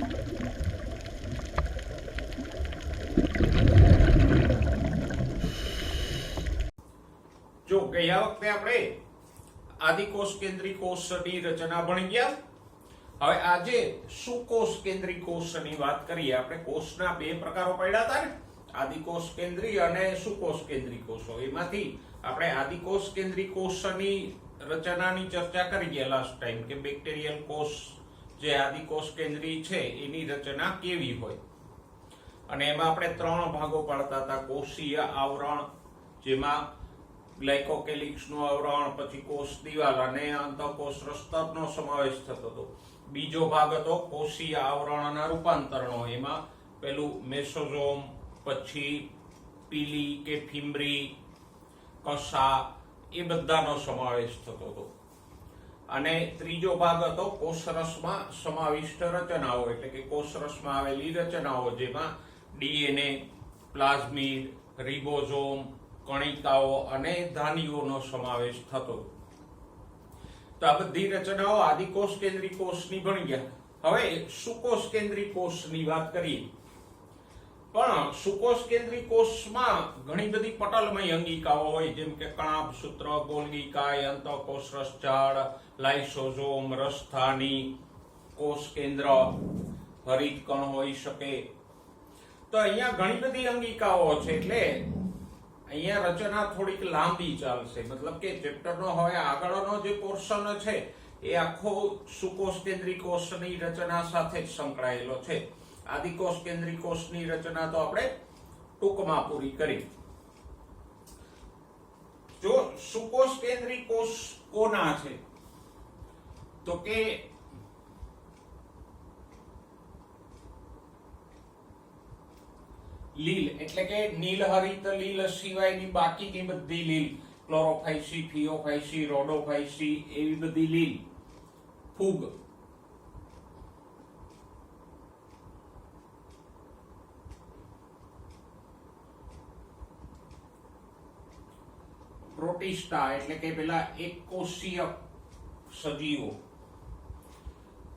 જો ગયા વખતે આપણે આદિકોષ કેન્દ્રી કોષની રચના ભણી ગયા. હવે આજે સુકોષ કેન્દ્રી કોષની વાત કરીએ. આપણે કોષના બે પ્રકારો પડ્યા હતા ને, આદિકોષ કેન્દ્રી અને સુકોષ કેન્દ્રી કોષો. એમાંથી આપણે આદિકોષ કેન્દ્રી કોષની રચનાની ચર્ચા કરી ગયા લાસ્ટ ટાઈમ કે બેક્ટેરિયલ કોષ જે આદિકોષ કેન્દ્રી છે એની રચના કેવી હોય. અને એમાં આપણે ત્રણ ભાગો પાડતા હતા. કોષીય આવરણ, જેમાં ગ્લાયકોકેલિક્સનું આવરણ, પછી કોષ દિવાલ અને અંતઃકોષ રસતરનો સમાવેશ થતો હતો. બીજો ભાગ હતો કોષીય આવરણના રૂપાંતરણો. એમાં પેલું મેસોઝોમ, પછી પીલી કે ફિમ્બ્રી, કસા, એ બધાનો સમાવેશ થતો હતો. અને ત્રીજો ભાગ હતો કોષરસમાં સમાવિષ્ટ રચનાઓ, એટલે કે કોષરસમાં આવેલી રચનાઓ, જેમાં ડીએનએ, પ્લાઝમિડ, રિબોઝોમ, કણિકાઓ અને ધાનીઓનો સમાવેશ થતો. તો આ બધી રચનાઓ આદિકોષ કેન્દ્રી કોષની ભણી ગયા. હવે સુકોષ કેન્દ્રી કોષની વાત કરીએ. પણ સુકોષ કેન્દ્રી કોષમાં ઘણી બધી પટલમય અંગિકાઓ હોય, જેમ કે કણાભસૂત્ર, ગોલ્ગી કાય, અંતઃકોષ રસજાળ, લાઇસોઝોમ, રસધાની, કોષ કેન્દ્ર, હરિત કણ હોઈ શકે. તો અહીંયા ઘણી બધી અંગિકાઓ છે, એટલે અહીંયા રચના થોડીક લાંબી ચાલશે. મતલબ કે ચેપ્ટરનો હવે આગળનો જે પોર્શન છે એ આખો સુકોષ કેન્દ્રી કોષની રચના સાથે જ સંકળાયેલો છે. આદિકોષ કેન્દ્રી કોષની રચના તો આપણે ટૂંકમાં પૂરી કરી. જો સુકોષ કેન્દ્રી કોષ કોના છે, તો કે લીલ, એટલે કે નીલહરિત લીલ સિવાયની બાકીની બધી લીલ, ક્લોરોફાઇસી, ફિયોફાઇસી, રોડોફાઇસી, એવી બધી લીલ. ફૂગ, પ્રોટિસ્ટા, એટલે કે પેલા એકકોષીય સજીવો,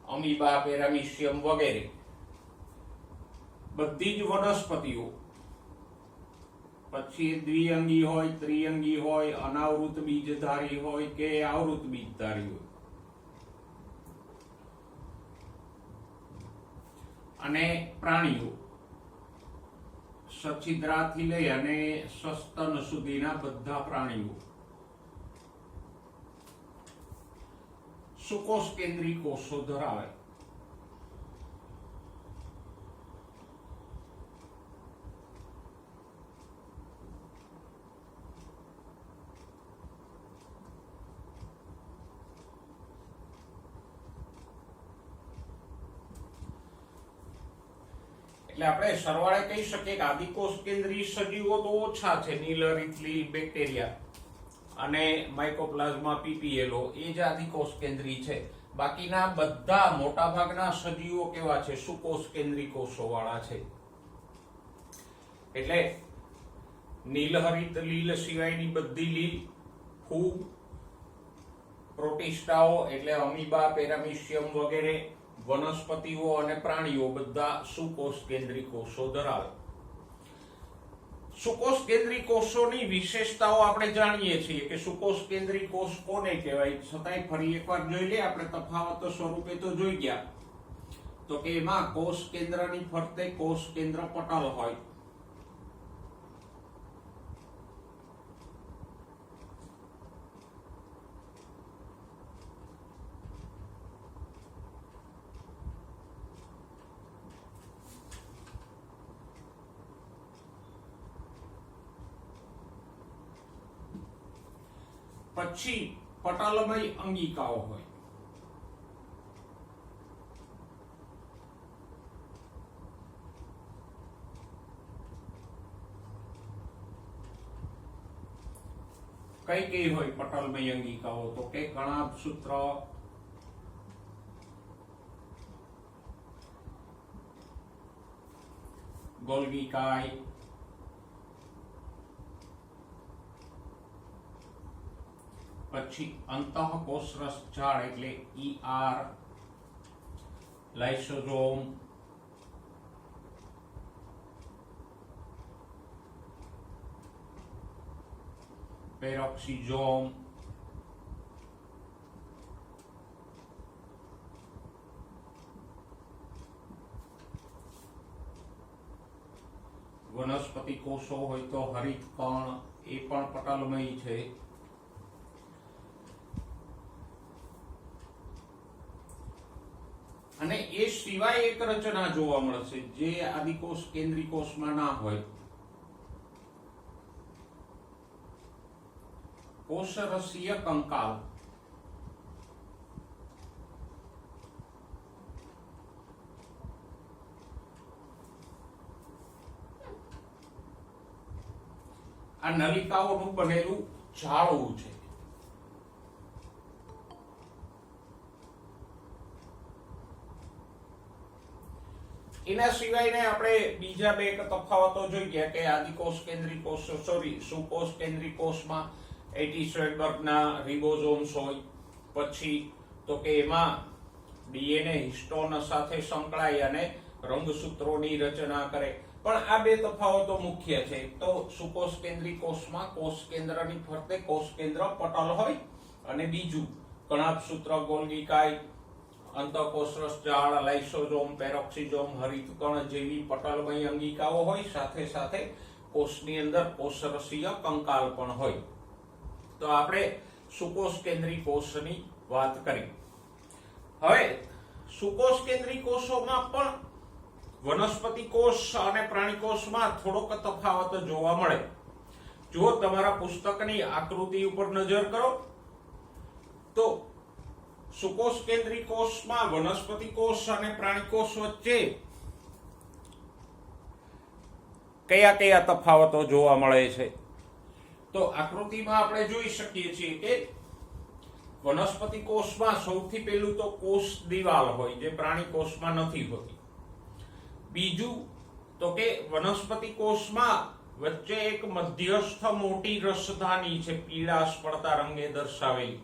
અમીબા, પેરામીશિયમ વગેરે. બધી જ વનસ્પતિઓ. પછી દ્વિઅંગી હોય, ત્રિઅંગી હોય, અનાવૃત બીજધારી હોય કે આવૃત બીજધારી હોય. અને પ્રાણીઓ, સછિદ્રાથી લઈ અને સસ્તન સુધીના બધા પ્રાણીઓ સુકોષ કેન્દ્રી કોષો ધરાવે. એટલે આપણે સરવાળે કહી શકીએ કે આદિકોષ કેન્દ્રી સજીવો તો ઓછા છે. નીલહરિત લીલ, બેક્ટેરિયા અને માઇકોપ્લાઝ્મા, પીપીએલઓ, એ જ આદિકોષ કેન્દ્રી છે. બાકીના બધા મોટા ભાગના સજીવો કેવા છે? સુકોષ કેન્દ્રી કોષો વાળા છે. એટલે નીલહરિત લીલ સિવાયની બધી લીલ, ફૂગ, પ્રોટિસ્ટાઓ એટલે અમીબા, પેરામીશિયમ વગેરે, વનસ્પતિઓ અને પ્રાણીઓ બધા સુકોષ કેન્દ્રી કોષો ધરાવે. સુકોષ કેન્દ્રી કોષોની વિશેષતાઓ આપણે જાણીએ છીએ કે સુકોષ કેન્દ્રી કોષ કોને કહેવાય. છતાંય ફરી એકવાર જોઈ લઈએ. આપણે તફાવત સ્વરૂપે તો જોઈ ગયા. તો કે એમાં કોષ કેન્દ્રની ફરતે કોષ કેન્દ્ર પટલ હોય. પછી પટલમય અંગિકાઓ હોય. કઈ કઈ હોય પટલમય અંગિકાઓ? તો કે કણાભસૂત્ર, ગોલ્ગી કાય, પછી અંતઃકોષ રસજાળ એટલે ઈઆર, લાઇસોઝોમ, પેરોક્સિઝોમ, વનસ્પતિ કોષો હોય તો હરિતકણ, એ પણ પટલમય છે. અને એ સિવાય એક રચના જોવા મળશે જે આદિકોષ કેન્દ્રી કોષમાં ના હોય. કોષરસીય કંકાલ. આ નલિકાઓનું બનેલું જાળવું છે. એના સિવાયને આપણે બીજા બે તફાવતો જોઈ ગયા કે આદિકોષ કેન્દ્રી કોષ સુકોષ કેન્દ્રી કોષમાં એટીસ્વેડબર્ગના રિબોઝોમ્સ હોય, પછી તો કે એમાં ડીએનએ હિસ્ટોન સાથે સંકળાય અને રંગસૂત્રોની રચના કરે. પણ આ બે તફાવતો મુખ્ય છે. તો સુકોષ કેન્દ્રી કોષમાં કોષ કેન્દ્રની ફરતે કોષ કેન્દ્ર પટલ હોય અને બીજું કણાભસૂત્ર, ગોલ્ગીકાય, અંતઃકોષરસ જાળ, લાઇસોઝોમ, પેરોક્સિઝોમ, હરિતકણ જેવી પટલમય અંગિકાઓ હોય. સાથે સાથે કોષની અંદર કોષરસીય કંકાલ પણ હોય. તો આપણે સુકોષ કેન્દ્રી કોષની વાત કરી. હવે સુકોષ કેન્દ્રી કોષોમાં પણ વનસ્પતિ કોષ અને પ્રાણી કોષમાં થોડોક તફાવત જોવા મળે. જો તમારા પુસ્તકની આકૃતિ ઉપર નજર કરો તો સુકોષ કેન્દ્રી કોષમાં વનસ્પતિ કોષ અને પ્રાણી કોષ વચ્ચે કયા કયા તફાવતો જોવા મળે છે? તો આકૃતિમાં આપણે જોઈ શકીએ છીએ કે વનસ્પતિ કોષમાં સૌથી પહેલું તો કોષ દિવાલ હોય જે પ્રાણી કોષમાં નથી હોતી. બીજું તો કે વનસ્પતિ કોષમાં વચ્ચે એક મધ્યસ્થ મોટી રસધાની છે, પીળાશ પડતા રંગે દર્શાવેલી.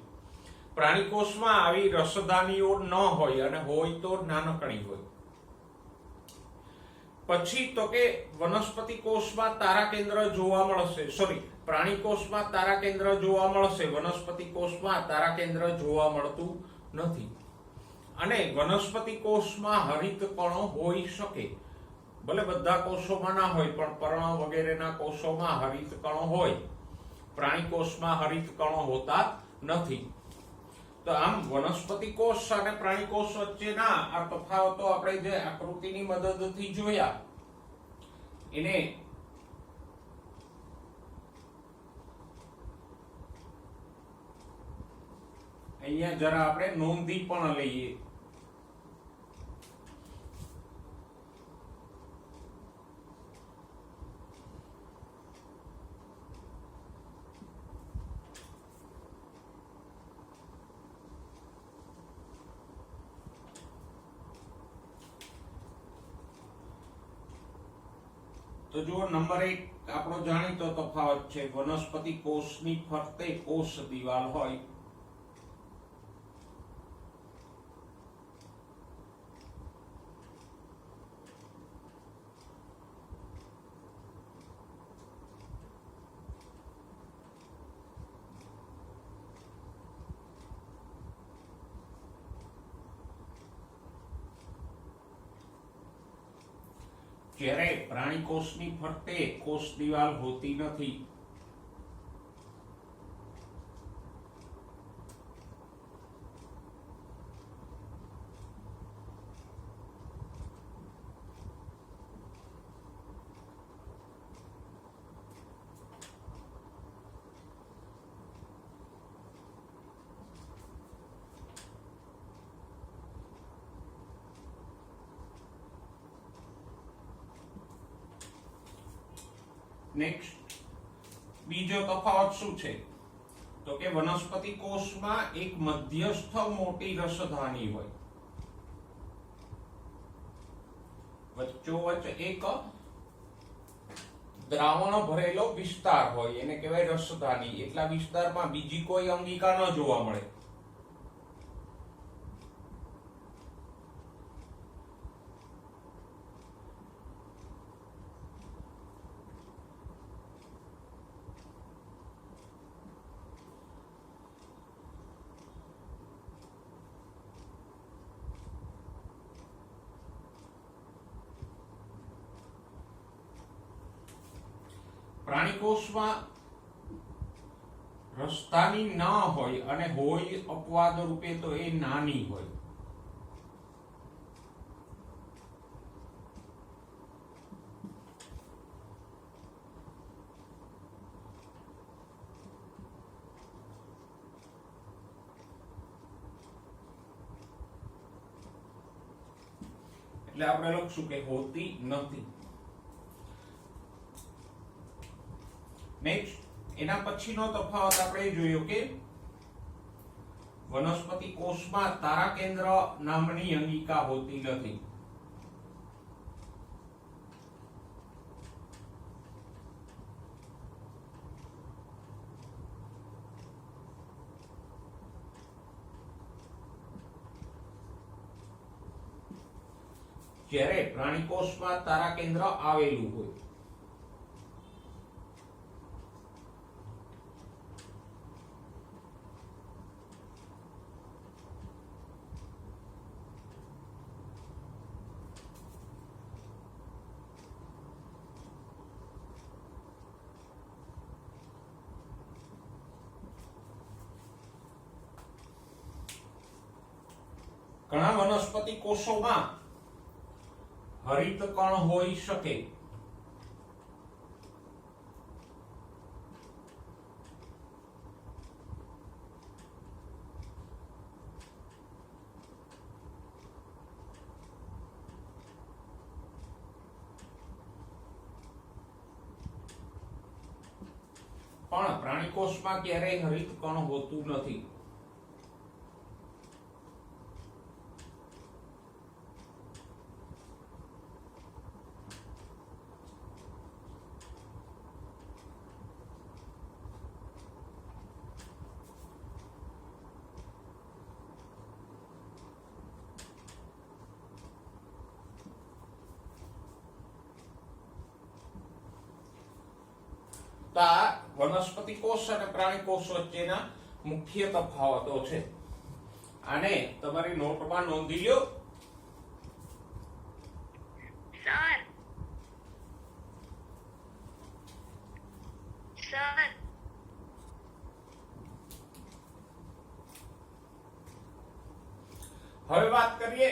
પ્રાણી કોષમાં આવી રસધાનીઓ ન હોય અને હોય તો નાનકડી હોય. પછી તો કે વનસ્પતિ કોષમાં તારા કેન્દ્ર જોવા મળશે, પ્રાણી કોષમાં તારા કેન્દ્ર જોવા મળશે, વનસ્પતિ કોષમાં તારા કેન્દ્ર જોવા મળતું નથી. અને વનસ્પતિ કોષમાં હરિતકણો હોઈ શકે, ભલે બધા કોષોમાં ના હોય પણ પર્ણ વગેરેના કોષોમાં હરિતકણો હોય. પ્રાણી કોષમાં હરિતકણો હોતા નથી. તો આમ વનસ્પતિ કોષ અને પ્રાણી કોષ વચ્ચેના આ તફાવતો આપણે જે આકૃતિની મદદથી જોયા એને અહીંયા જરા આપણે નોંધી પણ લઈએ. તો જો નંબર 1 આપણો જાણીતો તફાવત છે, વનસ્પતિ કોષની ફરતે કોષ દિવાલ હોય. જ્યારે પ્રાણી કોષની ફરતે કોષ દિવાલ હોતી નથી. નેક્સ્ટ બીજો તફાવત શું છે? તો કે વનસ્પતિ કોષમાં એક મધ્યસ્થ મોટી રસધાની હોય, વચ્ચોવચ્ચ એક દ્રાવણ ભરેલો વિસ્તાર હોય, એને કહેવાય રસધાની. એટલા વિસ્તારમાં બીજી કોઈ અંગિકા ન જોવા મળે. પ્રાણીકોષમાં રસ્તાની ના હોય અને હોય અપવાદ રૂપે તો એ નાની હોય. એટલે આપણે લખશું કે હોતી નથી. નેક્સ્ટ એના પછીનો તફાવત આપણે જોયો કે વનસ્પતિ કોષમાં તારા કેન્દ્ર નામની અંગિકા હોતી નથી. જ્યારે પ્રાણી કોષમાં તારા કેન્દ્ર આવેલું હોય. ઘણા વનસ્પતિ કોષોમાં હરિત કણ હોઈ શકે. પણ પ્રાણી કોષમાં ક્યારેય હરિત કણ હોતું નથી. તો આ વનસ્પતિ કોષ અને પ્રાણી કોષ વચ્ચેના મુખ્ય તફાવતો છે. આને તમારી નોટમાં નોંધી લો. સર હવે વાત કરીએ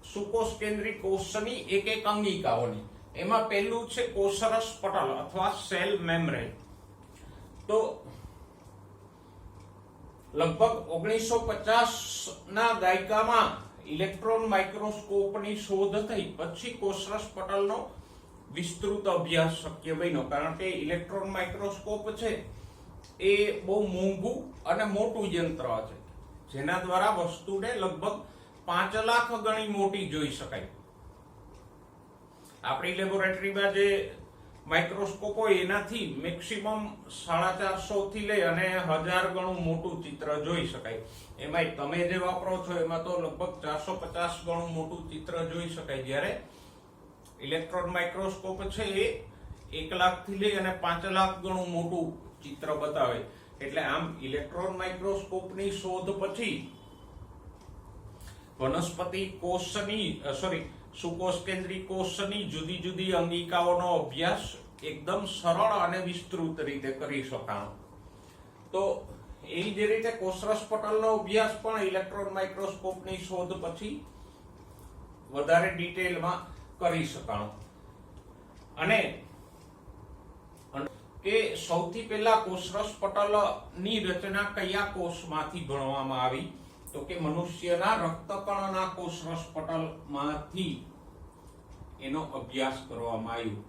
સુકોષ કેન્દ્રી કોષની એક એક અંગિકાઓની. એમાં પહેલું છે કોષરસ પટલ અથવા સેલ મેમ્બ્રેન. તો લગભગ 1950 ના દાયકામાં ઇલેક્ટ્રોન માઇક્રોસ્કોપની શોધ થઈ પછી કોષરસ પટલનો વિસ્તૃત અભ્યાસ શક્ય બન્યો. કારણ કે ઇલેક્ટ્રોન માઇક્રોસ્કોપ છે એ બહુ મોંઘું અને મોટું યંત્ર છે જેના દ્વારા વસ્તુને લગભગ 5 લાખ ગણી મોટી જોઈ શકાય. આપણી લેબોરેટરીમાં જે માઇક્રોસ્કોપ હોય એનાથી મેક્સિમમ 450 થી લઈ અને 1000 ગણું મોટું ચિત્ર જોઈ શકાય. એમાં તમે જે વાપરો છો એમાં તો લગભગ 450 ગણું મોટું ચિત્ર જોઈ શકાય. જ્યારે ઇલેક્ટ્રોન માઇક્રોસ્કોપ છે એ 1 લાખ થી લઈ અને 5 લાખ ગણું મોટું ચિત્ર બતાવે. એટલે આમ ઇલેક્ટ્રોન માઇક્રોસ્કોપની શોધ પછી વનસ્પતિ કોષની સુકોષ કેન્દ્રી કોષની જુદી જુદી અંગિકાઓનો અભ્યાસ એકદમ સરળ અને વિસ્તૃત રીતે કરી શકાણો. તો એ જ રીતે કોષરસ પટલનો અભ્યાસ પણ ઇલેક્ટ્રોન માઇક્રોસ્કોપની શોધ પછી વધારે ડિટેલમાં કરી શકાણો. અને કે સૌથી પહેલા કોષરસ પટલની રચના કયા કોષમાંથી ભણવામાં આવી? તો કે મનુષ્યના રક્તકણના કોષરસ પટલમાંથી એનો અભ્યાસ કરવામાં આવ્યો.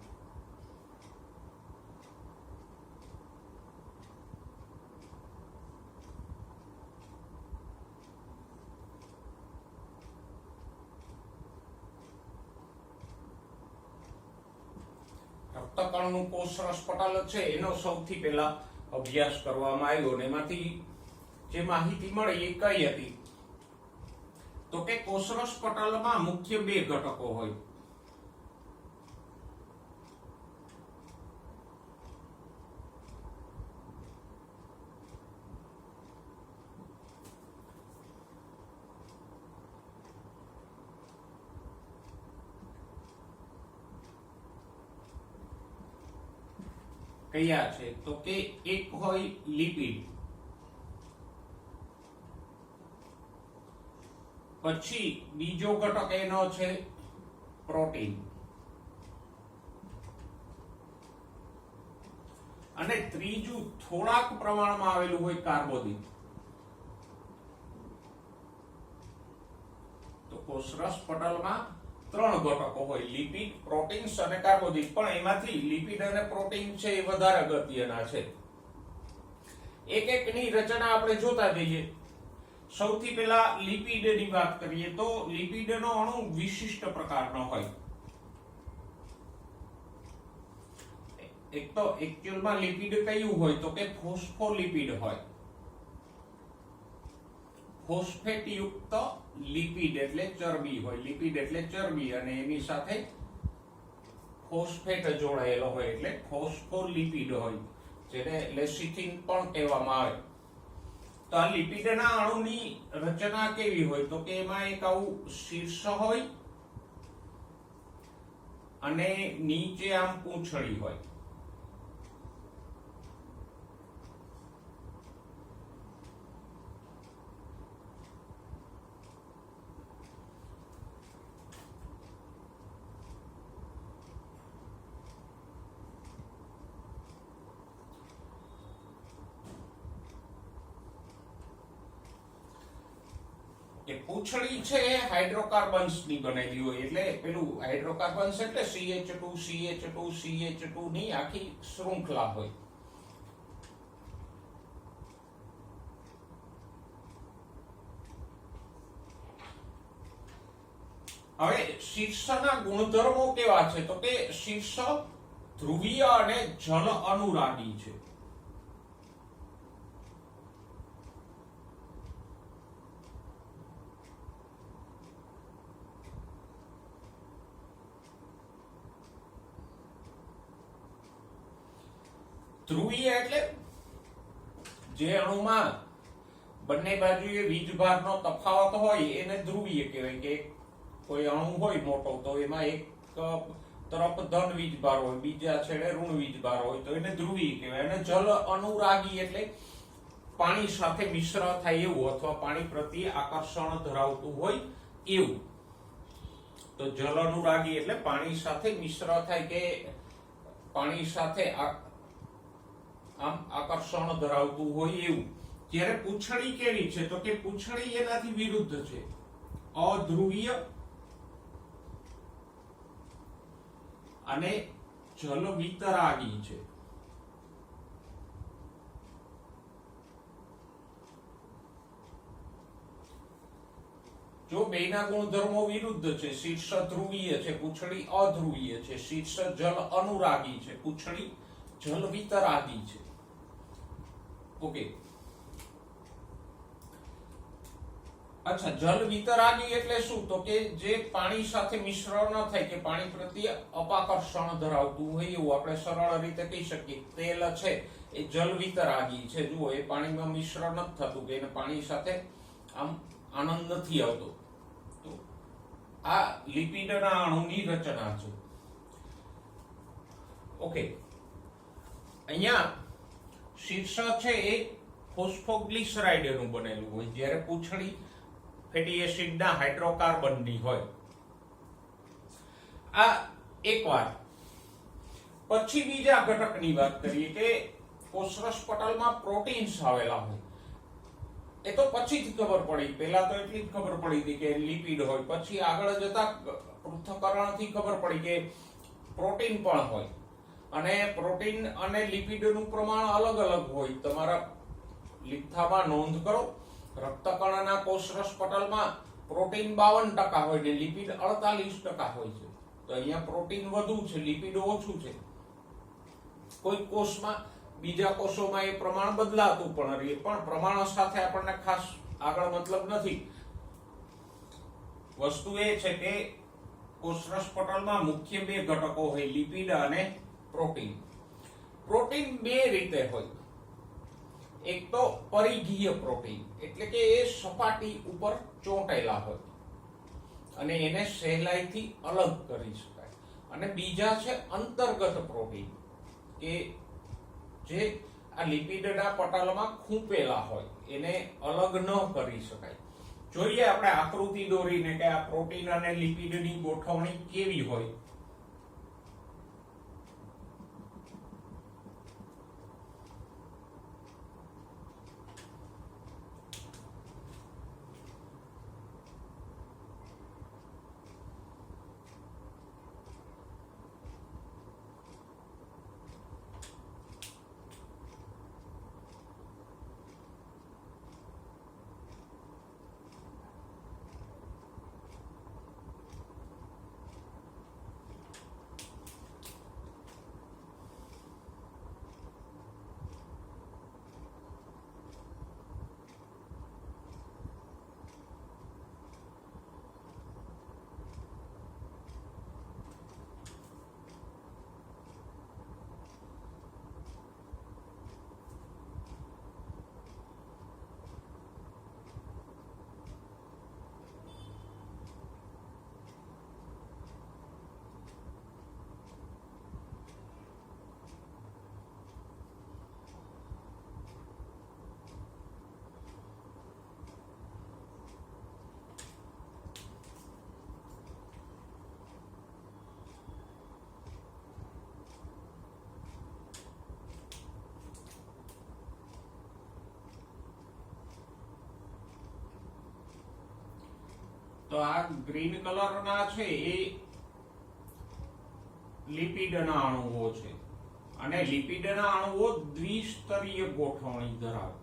રક્તકણનું કોષરસ પટલ છે એનો સૌથી પહેલા અભ્યાસ કરવામાં આવ્યો અને એમાંથી જે માહિતી મળી એ કઈ હતી? તો કે કોષરસ પટલમાં મુખ્ય 2 ઘટકો હોય. કયા છે તો કે એક હોય લિપિડ, પછી બીજો ઘટક એનો છે પ્રોટીન, અને ત્રીજું થોડાક પ્રમાણમાં આવેલું હોય કાર્બોદિત. તો કોષરસ પટલમાં 3 ઘટકો હોય, લિપિડ, પ્રોટીન્સ અને કાર્બોદિત. પણ એમાંથી લિપિડ અને પ્રોટીન છે એ વધારે અગત્યના છે. એક એકની રચના આપણે જોતા જઈએ. સૌથી પહેલા લિપિડની વાત કરીએ તો લિપિડનો અણુ વિશિષ્ટ પ્રકારનો હોય. એક તો એક્ચ્યુઅલમાં લિપિડ કયું હોય તો કે ફોસ્ફોલિપિડ હોય. ફોસ્ફેટ યુક્ત લિપિડ એટલે ચરબી હોય. લિપિડ એટલે ચરબી અને એની સાથે ફોસ્ફેટ જોડાયેલો હોય એટલે ફોસ્ફોલિપિડ હોય, જેને લેસિથિન પણ કહેવામાં આવે. તો આ લિપિડના અણુની રચના કેવી હોય તો કે એમાં એક આવું શીર્ષ હોય અને નીચે આમ પૂંછડી હોય. કે પૂંછડી છે એ હાઇડ્રોકાર્બન્સ ની બનેલી હોય, એટલે પેલું હાઇડ્રોકાર્બન્સ એટલે CH2 CH2 CH2 ની આખી શૃંખલા હોય. હવે શીર્ષના ગુણધર્મો કેવા છે તો કે શીર્ષ ધ્રુવીય અને જલ અનુરાગી છે. ધ્રુવીય એટલે જે અણુમાં બંને બાજુએ વીજભારનો તફાવત હોય એને ધ્રુવીય કહેવાય. કે કોઈ અણુ હોય મોટો તો એમાં એક તરફ ધન વીજભાર હોય, બીજા છેડે ઋણ વીજભાર હોય તો એને ધ્રુવીય કહેવાય. અને જલ અનુરાગી એટલે પાણી સાથે મિશ્ર થાય એવું અથવા પાણી પ્રત્યે આકર્ષણ ધરાવતું હોય એવું. તો જલ અનુરાગી એટલે પાણી સાથે મિશ્ર થાય કે પાણી સાથે આમ આકર્ષણ ધરાવતું હોય એવું. જ્યારે પૂંછડી કેવી છે તો કે પૂંછડી એનાથી વિરુદ્ધ છે, અધ્રુવીય અને જલ વિતરાગી છે. જો બેના ગુણધર્મો વિરુદ્ધ છે, શીર્ષ ધ્રુવીય છે, પૂંછડી અધ્રુવીય છે, શીર્ષ જલ અનુરાગી છે, પૂંછડી જલ વિતરાગી છે. ઓકે, અચ્છા, જલ વિતરાગી એટલે શું તો કે જે પાણી સાથે મિશ્ર ન થાય કે પાણી પ્રત્યે અપાકર્ષણ ધરાવતું હોય એવું. આપણે સરળ રીતે કહી શકીએ તેલ છે એ જલ વિતરાગી છે. જુઓ, એ પાણીમાં મિશ્ર નથી થતું કે એને પાણી સાથે આમ આનંદ નથી આવતો. તો આ લિપિડના અણુની રચના છે. ઓકે, અહીંયા શીર્ષ છે એ ફોસ્ફોગ્લિસરાઇડનું બનેલું હોય, જ્યારે પૂંછડી ફેટી એસિડના હાઇડ્રોકાર્બનની હોય. આ એક વાત. પછી બીજા ઘટકની વાત કરીએ કે કોષરસ પટલમાં પ્રોટીન્સ આવેલા હોય. એ તો પછીથી ખબર પડી, પહેલા તો એટલી જ ખબર પડી હતી કે લિપિડ હોય. પછી આગળ જતા પૃથ્થકરણથી ખબર પડી કે પ્રોટીન પણ હોય. અને પ્રોટીન અને લિપિડનું પ્રમાણ અલગ અલગ હોય. તમારા લિખામાં નોંધ કરો, રક્તકણના કોષરસ પટલમાં પ્રોટીન 52% હોય ને લિપિડ 48% હોય છે. તો અહીંયા પ્રોટીન વધુ છે, લિપિડ ઓછું છે. કોઈ કોષમાં બીજા કોષોમાં એ પ્રમાણ બદલાતું પણ રહે, પણ પ્રમાણ સાથે આપણને ખાસ આગળ મતલબ નથી. વસ્તુ એ છે કે કોષરસ પટલમાં મુખ્ય 2 ઘટકો હોય, લિપિડ અને પ્રોટીન. પ્રોટીન 2 રીતે હોય. એક તો પરિઘીય પ્રોટીન એટલે કે એ સપાટી ઉપર ચોંટેલા હોય અને એને સહેલાઈથી અલગ કરી શકાય. અને બીજા છે અંતર્ગત પ્રોટીન કે જે આ લિપિડના પટલમાં ખૂંપેલા હોય એને અલગ ન કરી શકાય. જોઈએ આપણે આકૃતિ દોરીને કે આ પ્રોટીન અને લિપિડની ગોઠવણી કેવી હોય. તો આ ગ્રીન કલરના છે એ લિપિડના અણુઓ છે અને લિપિડના અણુઓ દ્વિસ્તરીય ગોઠવણી ધરાવે.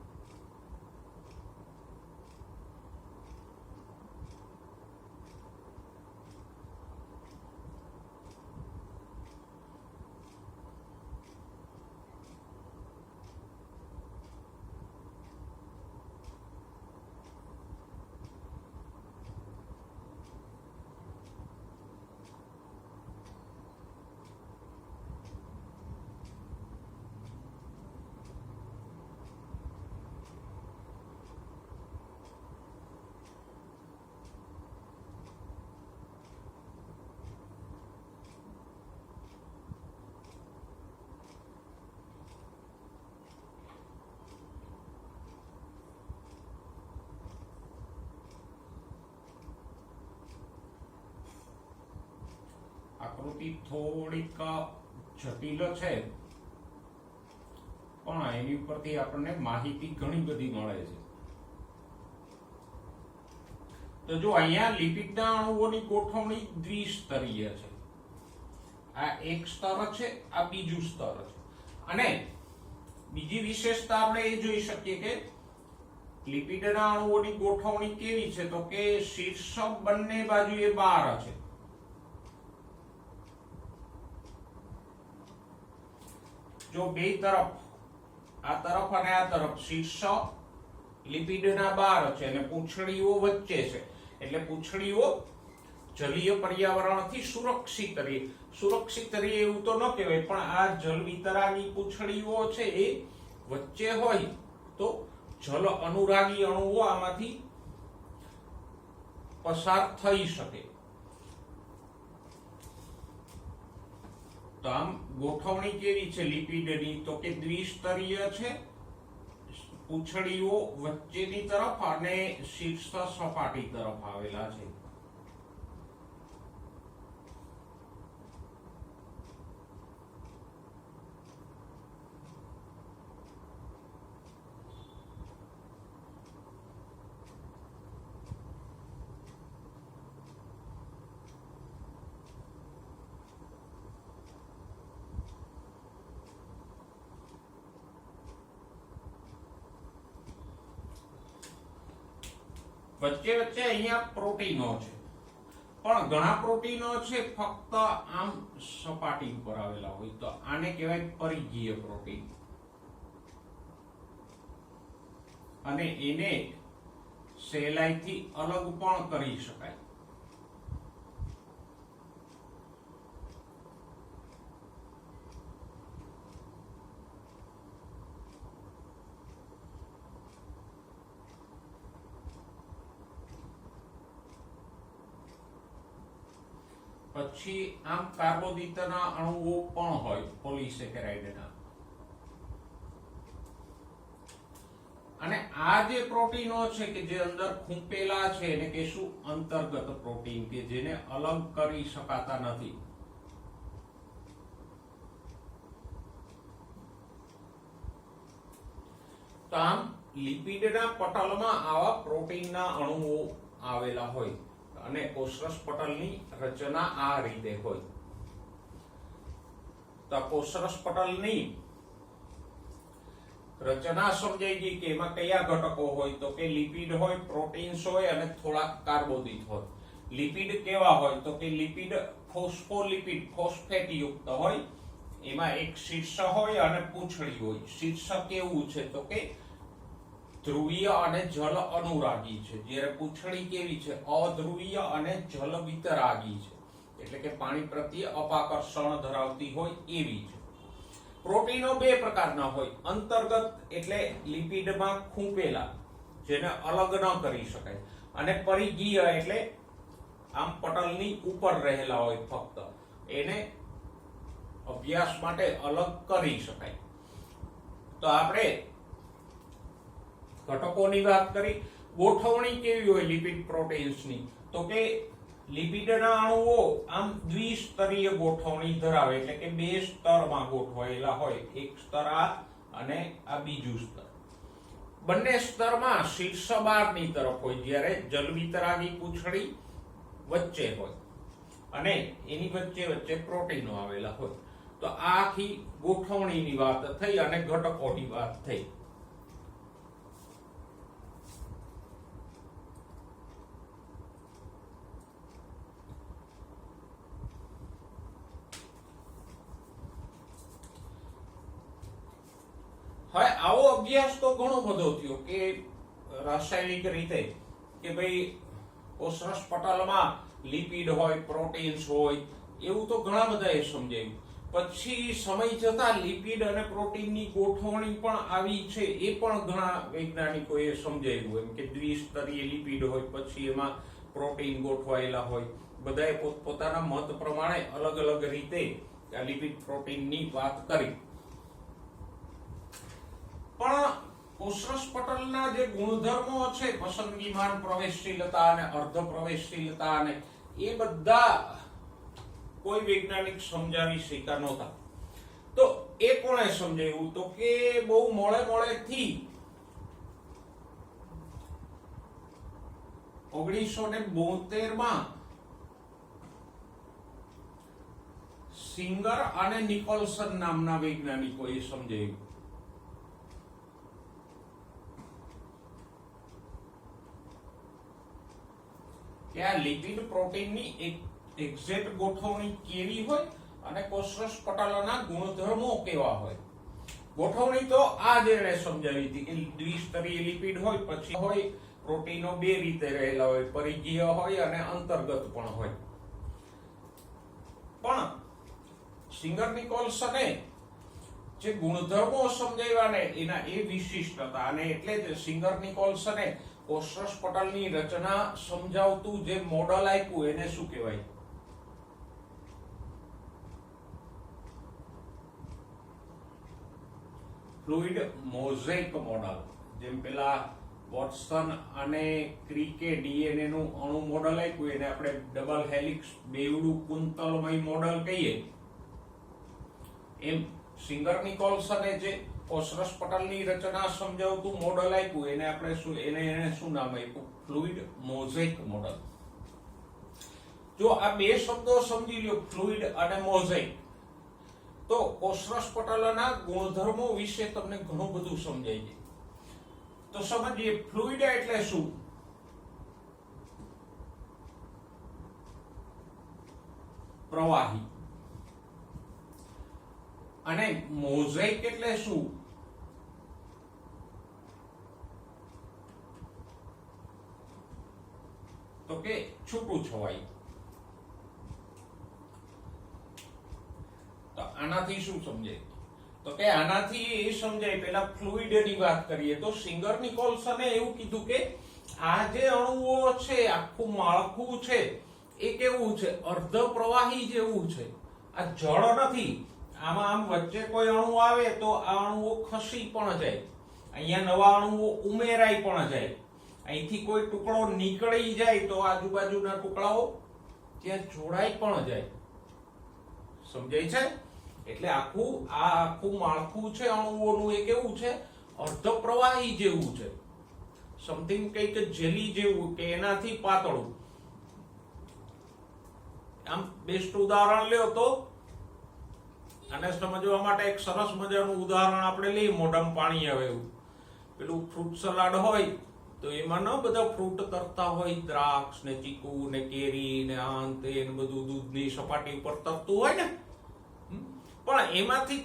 આકૃતિ થોડીક જટિલ છે પણ એની ઉપરથી આપણને માહિતી ઘણી બધી મળે છે. તો જો અહીંયા લિપિડના અણુઓની ગોઠવણી દ્વિસ્તરીય છે. આ એક સ્તર છે, આ બીજું સ્તર છે. અને બીજી વિશેષતા આપણે એ જોઈ શકીએ કે લિપિડના અણુઓની ગોઠવણી કેવી છે તો કે શીર્ષક બંને બાજુએ 12 છે. જો બે તરફ આ તરફ અને આ તરફ શીર્ષક લિપિડના 12 છે અને પૂંછડીઓ વચ્ચે છે એટલે પૂંછડીઓ જલીય પર્યાવરણથી સુરક્ષિત રહે. સુરક્ષિત રહે એવું તો ન કહેવાય પણ આ જલ વિતરાગી પૂંછડીઓ છે એ વચ્ચે હોય તો જલ અનુરાગી અણુઓ આમાંથી પસાર થઈ શકે. તો આમ ગોઠવણી કેવી છે લિપિડની તો કે દ્વિસ્તરીય છે. પૂંછડીઓ વચ્ચેની તરફ અને શીર્ષ સપાટી તરફ આવેલા છે. વચ્ચે વચ્ચે અહીંયા પ્રોટીનો છે પણ ઘણા પ્રોટીનો છે ફક્ત આમ સપાટી ઉપર આવેલા હોય તો આને કહેવાય પરિઘીય પ્રોટીન અને એને સહેલાઈથી અલગ પણ કરી શકાય. પછી આમ કાર્બોદિતના અણુઓ પણ હોય પોલિસેકેરાઇડના આ જે પ્રોટીનો છે કે જે અંદર ખૂંપેલા છે એને કહેશું અંતર્ગત પ્રોટીન, કે જેને અલગ કરી શકાતા નથી. તો આમ લિપિડના પટલમાં આવા પ્રોટીનના અણુઓ આવેલા હોય અને કોષરસ પટલની રચના આ રીતે હોય. તો કોષરસ પટલની રચના સમજાઈ ગઈ કે એમાં કયા ઘટકો હોય, તો કે લિપિડ હોય, પ્રોટીન્સ હોય અને થોડાક કાર્બોદિત હોય. લિપિડ કેવા હોય, તો કે લિપિડ ફોસ્ફોલિપિડ ફોસ્ફેટ યુક્ત હોય. એમાં એક શીર્ષ હોય અને પૂંછડી હોય. શીર્ષ કેવું છે, તો કે ધ્રુવીય અને જલ અનુરાગી છે, જ્યારે પૂંછડી કેવી છે, અધ્રુવીય અને જલ વિતરાગી છે, એટલે કે પાણી પ્રત્યે અપાકર્ષણ ધરાવતી હોય એવી છે. પ્રોટીનો બે પ્રકારના હોય. અંતર્ગત એટલે લિપિડમાં ખૂંપેલા, જેને અલગ ન કરી શકાય, અને પરિઘીય એટલે આમ પટલની ઉપર રહેલા હોય, ફક્ત એને અભ્યાસ માટે અલગ કરી શકાય. તો આપણે ઘટકોની વાત કરી. ગોઠવણી કેવી હોય લિપિડ પ્રોટીન્સની, તો કે લિપિડના અણુઓ આમ દ્વિસ્તરીય ગોઠવણી ધરાવે, એટલે કે બે સ્તરમાં ગોઠવાયેલા હોય. એક સ્તર આ અને આ બીજું સ્તર. બંને સ્તરમાં શીર્ષ બહારની તરફ હોય, જ્યારે જલ વિતરાગી પૂંછડી વચ્ચે હોય અને એની વચ્ચે વચ્ચે પ્રોટીનો આવેલા હોય. તો આ આખી ગોઠવણીની વાત થઈ અને ઘટકોની વાત થઈ. હવે આવો અભ્યાસ તો ઘણો બધો થયો કે રાસાયણિક રીતે કે ભાઈ કોષરસ પટલમાં લિપિડ હોય, પ્રોટીન્સ હોય, એવું તો ઘણા બધાએ સમજાયું. પછી સમય જતા લિપિડ અને પ્રોટીનની ગોઠવણી પણ આવી છે, એ પણ ઘણા વૈજ્ઞાનિકોએ સમજાવ્યું. એમ કે દ્વિસ્તરીય લિપિડ હોય, પછી એમાં પ્રોટીન ગોઠવાયેલા હોય. બધાએ પોતપોતાના મત પ્રમાણે અલગ અલગ રીતે આ લિપિડ પ્રોટીનની વાત કરી. પણ કોષરસ પટલના જે ગુણધર્મો છે, પસંદગીમાન પ્રવેશશીલતા અને અર્ધ પ્રવેશશીલતા, અને એ બધા કોઈ વૈજ્ઞાનિક સમજાવી શક્યા નહોતા. તો એ કોણે સમજાવ્યું, તો કે બહુ મોડેથી 1972 સિંગર અને નિકોલસન નામના વૈજ્ઞાનિકોએ સમજાવ્યું. કે આ લિપિડ પ્રોટીનની એક્ઝેક્ટ ગોઠવણી કેવી હોય અને કોષરસ પટલના ગુણધર્મો કેવા હોય. ગોઠવણી તો આ જેણે સમજાવી હતી કે દ્વિસ્તરીય લિપિડ હોય, પછી હોય પ્રોટીનો બે રીતે રહેલા હોય, પરિઘીય હોય અને અંતર્ગત પણ હોય. પણ સિંગર નિકોલસને જે ગુણધર્મો સમજાવ્યા ને એના એ વિશિષ્ટ હતા, અને એટલે જ સિંગર નિકોલસને કોષરસ પટલની રચના સમજાવતું જે મોડલ આપ્યું એને શું કહેવાય? Fluid mosaic model. જેમ પેલા વોટસન અને ક્રિકે ડીએનએ નું અણુ મોડલ આપ્યું એને આપણે ડબલ હેલિક્સ બેવડું કુંતલમય મોડલ કહીએ, એમ સિંગર નિકોલસને જે કોષરસ પટલની રચના સમજાવતું મોડલ આપ્યું એને આપણે શું નામ આપ્યું? Fluid mosaic model. જો આ બે શબ્દો સમજી લ્યો, ફ્લુઇડ અને મોઝેક, તો કોષરસ પટલના ગુણધર્મો વિશે તમને ઘણું બધું સમજાય છે. તો સમજીએ, ફ્લુઇડ એટલે શું? પ્રવાહી. અને મોઝેક એટલે શું? તો કે છૂટું છવાયું. તો આનાથી શું સમજાય? તો કે આનાથી એ સમજાય, પેલા ફ્લુઇડ ની વાત કરીએ તો સિંગર નિકોલસને એવું કીધું કે આ જે અણુઓ છે, આખું માળખું છે, એ કેવું છે? અર્ધ પ્રવાહી જેવું છે. આ જળ નથી. આમાં આમ વચ્ચે કોઈ અણુ આવે તો આ અણુઓ ખસી પણ જાય, અહીંયા નવા અણુઓ ઉમેરાય પણ જાય, અહીંથી કોઈ ટુકડો નીકળી જાય તો આજુબાજુના ટુકડાઓ ત્યાં જોડાઈ પણ જાય. સમજાય છે? એટલે આખું માળખું છે અણુઓનું એ કેવું છે? અર્ધ પ્રવાહી જેવું છે, સમથિંગ કંઈક જેલી જેવું કે એનાથી પાતળું. આમ બેસ્ટ ઉદાહરણ લ્યો તો આને સમજવા માટે એક સરસ મજાનું ઉદાહરણ આપણે લઈએ, મોઢામાં પાણી આવે એવું. પેલું ફ્રૂટ સલાડ હોય તો એમાં ન બધા ફ્રૂટ તરતા હોય, દ્રાક્ષ ને ચીકુ ને કેરી ને આંત ને બધું દૂધની સપાટી ઉપર તરતું હોય ને, પણ એમાંથી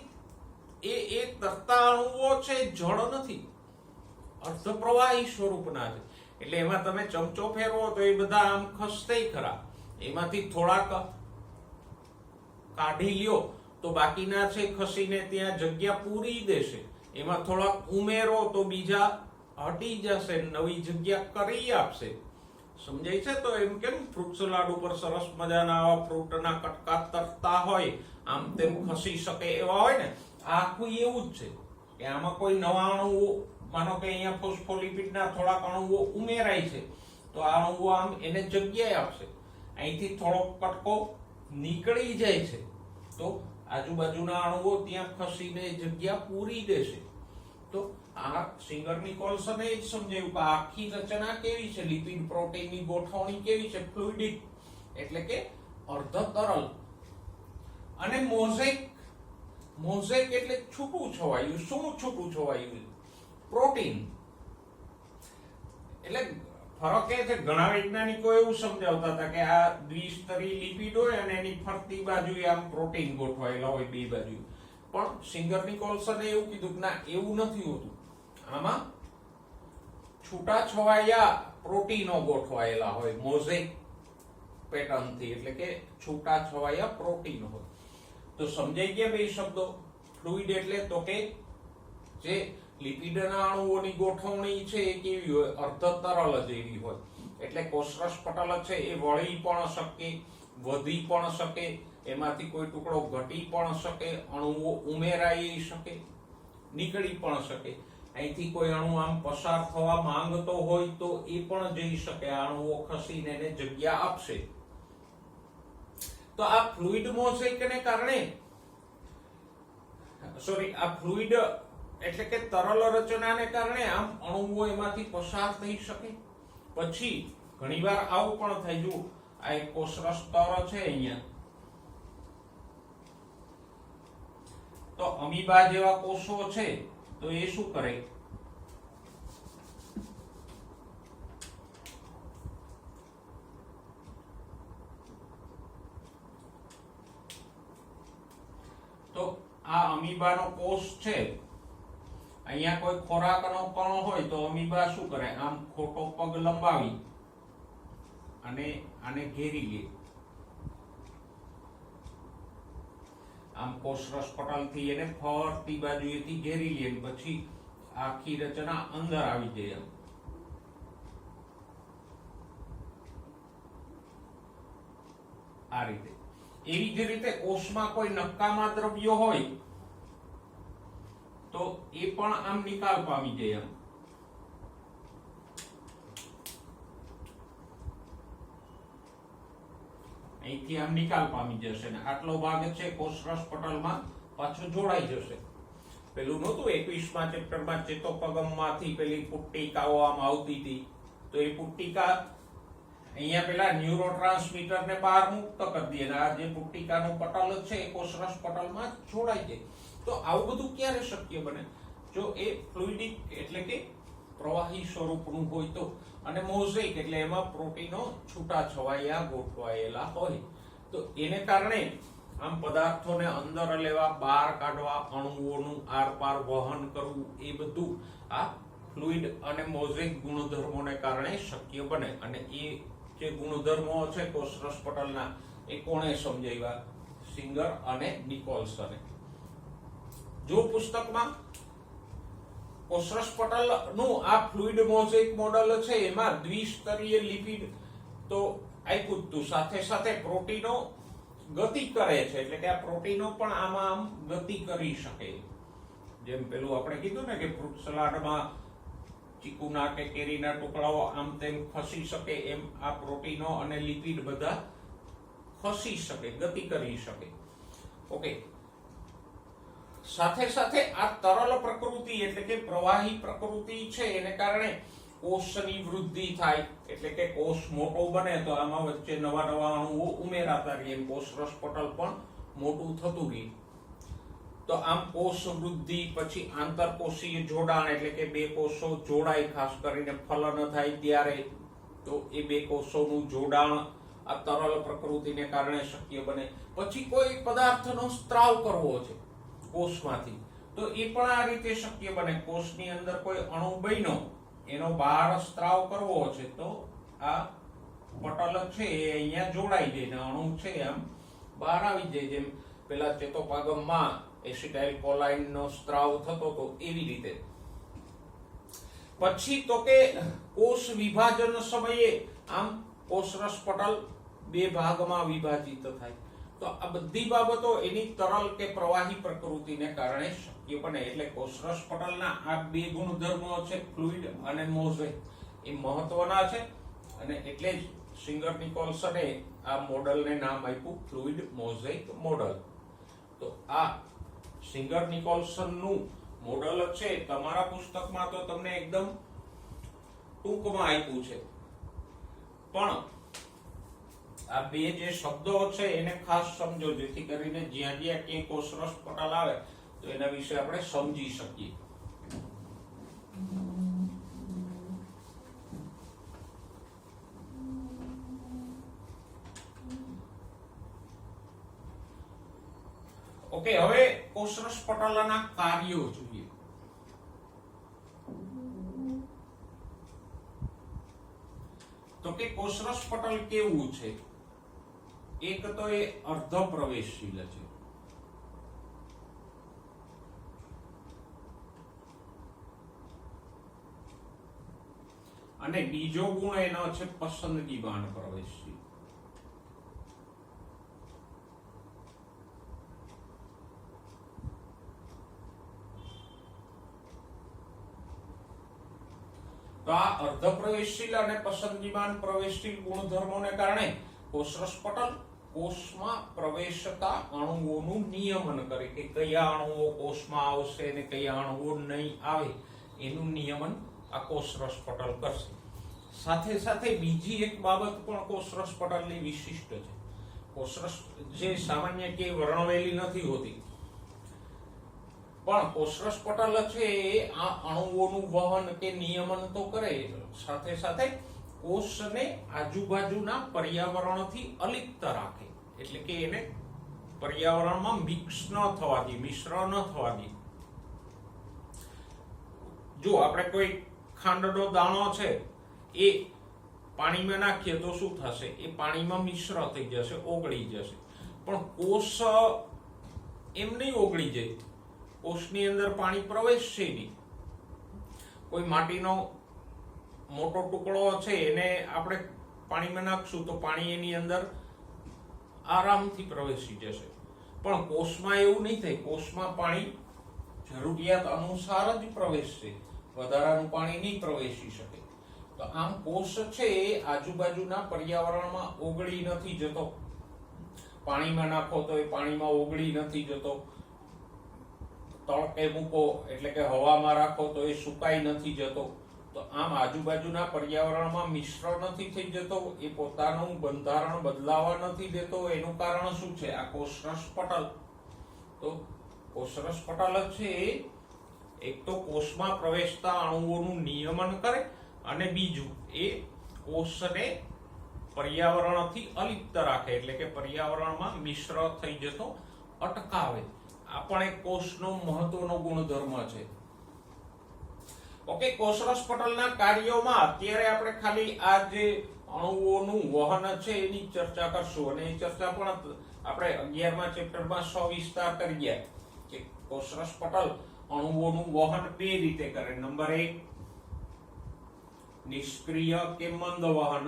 એ તરતા અણુઓ છે જળ નથી, અર્ધ પ્રવાહી સ્વરૂપના છે. એટલે એમાં તમે ચમચો ફેરવો તો એ બધા આમ ખસતે ખરા, એમાંથી થોડાક કાઢી લ્યો તો બાકીના છે ખસીને ત્યાં જગ્યા પૂરી દેશે. એમાં થોડાક ઉમેરો તો બીજા હટી જશે, નવી જગ્યા કરી આપશે. સમજાય છે? તો એમ કેમ ફ્રૂટ સલાડ ઉપર સરસ મજાના આવા ફ્રૂટના કટકા તરતા હોય, આમ તેમ ખસી શકે એવા હોય ને, આખું એવું જ છે કે આમાં કોઈ નવા અણુઓ, માનો કે અહીંયા ફોસ્ફોલિપિડના થોડાક અણુઓ ઉમેરાય છે તો આ અણુઓ આમ એને જગ્યાએ આપશે. અહીંથી થોડોક કટકો નીકળી જાય છે તો આજુબાજુના અણુઓ ત્યાં ખસીને જગ્યા પૂરી દેશે. તો આ સિંગર નિકોલ્સને જ સમજાયું કે આખી રચના કેવી છે, લિપિડ પ્રોટીનની ગોઠવણી કેવી છે, ફ્લુઇડિક એટલે કે અર્ધ તરલ. અને મોઝેક એટલે છૂટું છવાયું. શું છૂટું છવાયું? પ્રોટીન. એટલે ફરક એ છે, ઘણા વૈજ્ઞાનિકો એવું સમજાવતા હતા કે આ દ્વિસ્તરી લિપિડ હોય અને એની ફરતી બાજુએ આમ પ્રોટીન ગોઠવાયેલા હોય બે બાજુ. પણ સિંગર નિકોલ્સને એવું કીધું કે ના, એવું નથી હોતું. આમાં છૂટા છવાયા પ્રોટીનો ગોઠવાયેલા હોય મોઝેક પેટર્નથી, એટલે કે છૂટા છવાયા પ્રોટીન હોય. તો સમજાઈ ગયા બે શબ્દો? ફ્લુઇડ એટલે તો કે જે લિપિડના અણુઓની ગોઠવણી છે એ કેવી હોય? અર્ધ તરલ જેવી હોય. એટલે કોષરસ પટલ છે એ વળી પણ શકે, વધી પણ શકે, એમાંથી કોઈ ટુકડો ઘટી પણ શકે, અણુઓ ઉમેરાઈ શકે, નીકળી પણ શકે. અહીંથી કોઈ અણુ આમ પસાર થવા માંગતો હોય તો એ પણ જઈ શકે, આ અણુઓ ખસીને એને જગ્યા આપશે. તો આ ફ્લુઇડ મોઝેકને કારણે, આ ફ્લુઇડ એટલે કે તરલ રચનાને કારણે આમ અણુઓ એમાંથી પસાર થઈ શકે. પછી ઘણીવાર આવું પણ થાય. જો આ એક કોષરસ સ્તર છે અહીંયા, તો અમીબા જેવા કોષો છે તો એ શું કરે? તો આ અમીબાનો કોષ છે, અહીંયા કોઈ ખોરાકનો કણો હોય તો અમીબા શું કરે? આમ ખોટો પગ લંબાવી અને આને ઘેરી લે. આમ કોષરસ પટલથી એને ફરતી બાજુએથી ઘેરી લે, પછી આખી રચના અંદર આવી જાય. આ રીતે. એવી જ રીતે કોષમાં કોઈ નકામા દ્રવ્યો હોય તો એ પણ આમ નિકાલ પામી જાય. અહીંથી આમ નિકાલ પામી જશે ને આટલો ભાગ છે કોષરસ પટલમાં પાછો જોડાઈ જશે. પેલું નહોતું 21મા ચેપ્ટરમાં ચેતોપગમમાંથી પેલી પુટ્ટિકાઓ આમ આવતી હતી, તો એ પુટ્ટિકા અહીંયા પેલા ન્યુરોટ્રાન્સમીટર ને બહાર મુક્ત કરી દે. આ જે પુટ્ટિકાનું પટલ છે એ કોષરસ પટલમાં જોડાઈ જાય. તો આવું બધું ક્યારે શક્ય બને? જો એ ફ્લુઇડિક એટલે કે પ્રવાહી સ્વરૂપનું હોય તો. અને મોઝેક એટલે એમાં પ્રોટીનો છૂટા છવાયા ગોઠવાયેલા હોય. તો એને કારણે આમ પદાર્થોને અંદર લેવા, બહાર કાઢવા, અણુઓનું આરપાર વહન કરવું, એ બધું આ ફ્લુઇડ અને મોઝેક ગુણધર્મોને કારણે શક્ય બને. અને એ જે ગુણધર્મો છે કોષરસ પટલના, એ કોણે સમજાવ્યા? સિંગર અને નિકોલ્સને. જો પુસ્તકમાં કોષરસ પટલનું આ ફ્લુઇડ મોઝેક મોડેલ છે એમાં દ્વિસ્તરીય લિપિડ તો આપ્યું હતું, સાથે સાથે પ્રોટીનો ગતિ કરે છે, એટલે કે આ પ્રોટીનો પણ આમાં આમ ગતિ કરી શકે. જેમ પેલું આપણે કીધું ને કે ફ્રૂટ સલાડમાં ચીકુના કે કેરીના ટુકડાઓ આમ તેમ ખસી શકે, એમ આ પ્રોટીનો અને લિપિડ બધા ખસી શકે, ગતિ કરી શકે. ઓકે, સાથે સાથે આ તરલ પ્રકૃતિ એટલે કે પ્રવાહી પ્રકૃતિ છે એને કારણે કોષની વૃદ્ધિ થાય, એટલે કે કોષ મોટો બને તો આમાં વચ્ચે નવા નવા અણુઓ ઉમેરાતા રહે, કોષ રસ પટલ પણ મોટું થતું રહે. તો આમ કોષ વૃદ્ધિ, પછી આંતરકોષીય જોડાણ એટલે કે બે કોષો જોડાય, ખાસ કરીને ફલન થાય ત્યારે, તો એ બે કોષોનું જોડાણ આ તરલ પ્રકૃતિને કારણે શક્ય બને. પછી કોઈ પદાર્થનો સ્ત્રાવ કરવો છે કોષમાંથી, તો એ પણ આ રીતે શક્ય બને. કોષની અંદર કોઈ અણુ બન્યો, એનો બહાર સ્ત્રાવ કરવો છે, તો આ પટલ છે એ અહીંયા જોડાઈ જાય ને અણુ છે આમ બહાર આવી જાય, જેમ પેલા ચેતોપાગમમાં એસિટાઇલ કોલાઇન નો સ્ત્રાવ થતો તો એવી રીતે. પછી તો કે કોષ વિભાજન સમયે આમ કોષરસ પટલ બે ભાગમાં વિભાજિત થાય. તો આ બધી બાબતો એની તરલ કે પ્રવાહી પ્રકૃતિને કારણે શક્ય બને. એટલે કોષરસ પટલના આ બે ગુણધર્મો છે, ફ્લુઇડ અને મોઝેક, એ મહત્વના છે, અને એટલે જ સિંગર નિકોલ્સને આ મોડલને નામ આપ્યું ફ્લુઇડ મોઝેક મોડલ. તો આ સિંગર નિકોલ્સનનું મોડલ છે, તમારા પુસ્તકમાં તો તમને એકદમ ટૂંકમાં આપ્યું છે, પણ આ બે જે શબ્દો છે એને ખાસ સમજો, જેથી કરીને જ્યાં જ્યાં ક્યાંય કોષરસ પટલ આવે તો એના વિશે આપણે સમજી શકીએ. ઓકે, હવે કોષરસ પટલના કાર્યો જોઈએ. તો કે કોષરસ પટલ કેવું છે? એક તો એ અર્ધ પ્રવેશશીલ છે, અને બીજો ગુણ એનો છે પસંદગીમાન પ્રવેશશીલ. તો આ અર્ધ પ્રવેશશીલ અને પસંદગીમાન પ્રવેશશીલ ગુણધર્મોને કારણે કોષરસ પટલ કોષમાં પ્રવેશતા અણુઓનું નિયમન કરે, કે કયા અણુઓ કોષમાં આવશે અને કયા અણુઓ નહીં આવે એનું નિયમન આ કોષરસ પટલ કરશે. સાથે સાથે બીજી એક બાબત પણ કોષરસ પટલની વિશિષ્ટ છે. કોષરસ જે સામાન્ય કે વર્ણવેલી નથી હોતી, પણ કોષરસ પટલ છે આ અણુઓનું વહન કે નિયમન તો કરે, સાથે સાથે કોષને આજુબાજુના પર્યાવરણથી અલિપ્ત રાખે, એટલે કે એને પર્યાવરણમાં મિક્સ ન થવા દે, મિશ્ર ન થવા દે. જો આપણે કોઈ ખાંડનો દાણો છે એ પાણીમાં નાખીએ તો શું થશે? એ પાણીમાં મિશ્ર થઈ જશે, ઓગળી જશે. પણ કોષ એમ નહીં ઓગળી જાય, કોષની અંદર પાણી પ્રવેશશે નહીં. કોઈ માટીનો મોટો ટુકડો છે એને આપણે પાણીમાં નાખશું તો પાણી એની અંદર આરામથી પ્રવેશી જશે. પણ કોષમાં એવું નહીં થાય. કોષમાં પાણી જરૂરિયાત અનુસાર જ પ્રવેશશે, વધારાનું પાણી નહીં પ્રવેશી શકે. તો આમ કોષ છે એ આજુબાજુના પર્યાવરણમાં ઓગળી નથી જતો. પાણીમાં નાખો તો એ પાણીમાં ઓગળી નથી જતો, તડકે મૂકો એટલે કે હવામાં રાખો તો એ સુકાઈ નથી જતો. તો આમ આજુબાજુના પર્યાવરણમાં મિશ્ર નથી થઈ જતો, એ પોતાનું બંધારણ બદલાવા નથી દેતો. એનું કારણ શું છે? આ કોષરસ પટલ. તો કોષરસ પટલ છે એક તો કોષમાં પ્રવેશતા અણુઓનું નિયમન કરે, અને બીજું એ કોષને પર્યાવરણથી અલિપ્ત રાખે, એટલે કે પર્યાવરણમાં મિશ્ર થઈ જતો અટકાવે. આ પણ એક કોષનો મહત્વનો ગુણધર્મ છે. ઓકે, કોષરસ પટલના કાર્યોમાં અત્યારે આપણે ખાલી આ જે અણુઓનું વહન છે એની ચર્ચા કરશું, અને એ ચર્ચા પણ આપણે 11મા ચેપ્ટરમાં સવિસ્તાર કરી ગયા કે કોષરસ પટલ અણુઓનું વહન બે રીતે કરે. નંબર 1 નિષ્ક્રિય કે મંદ વહન,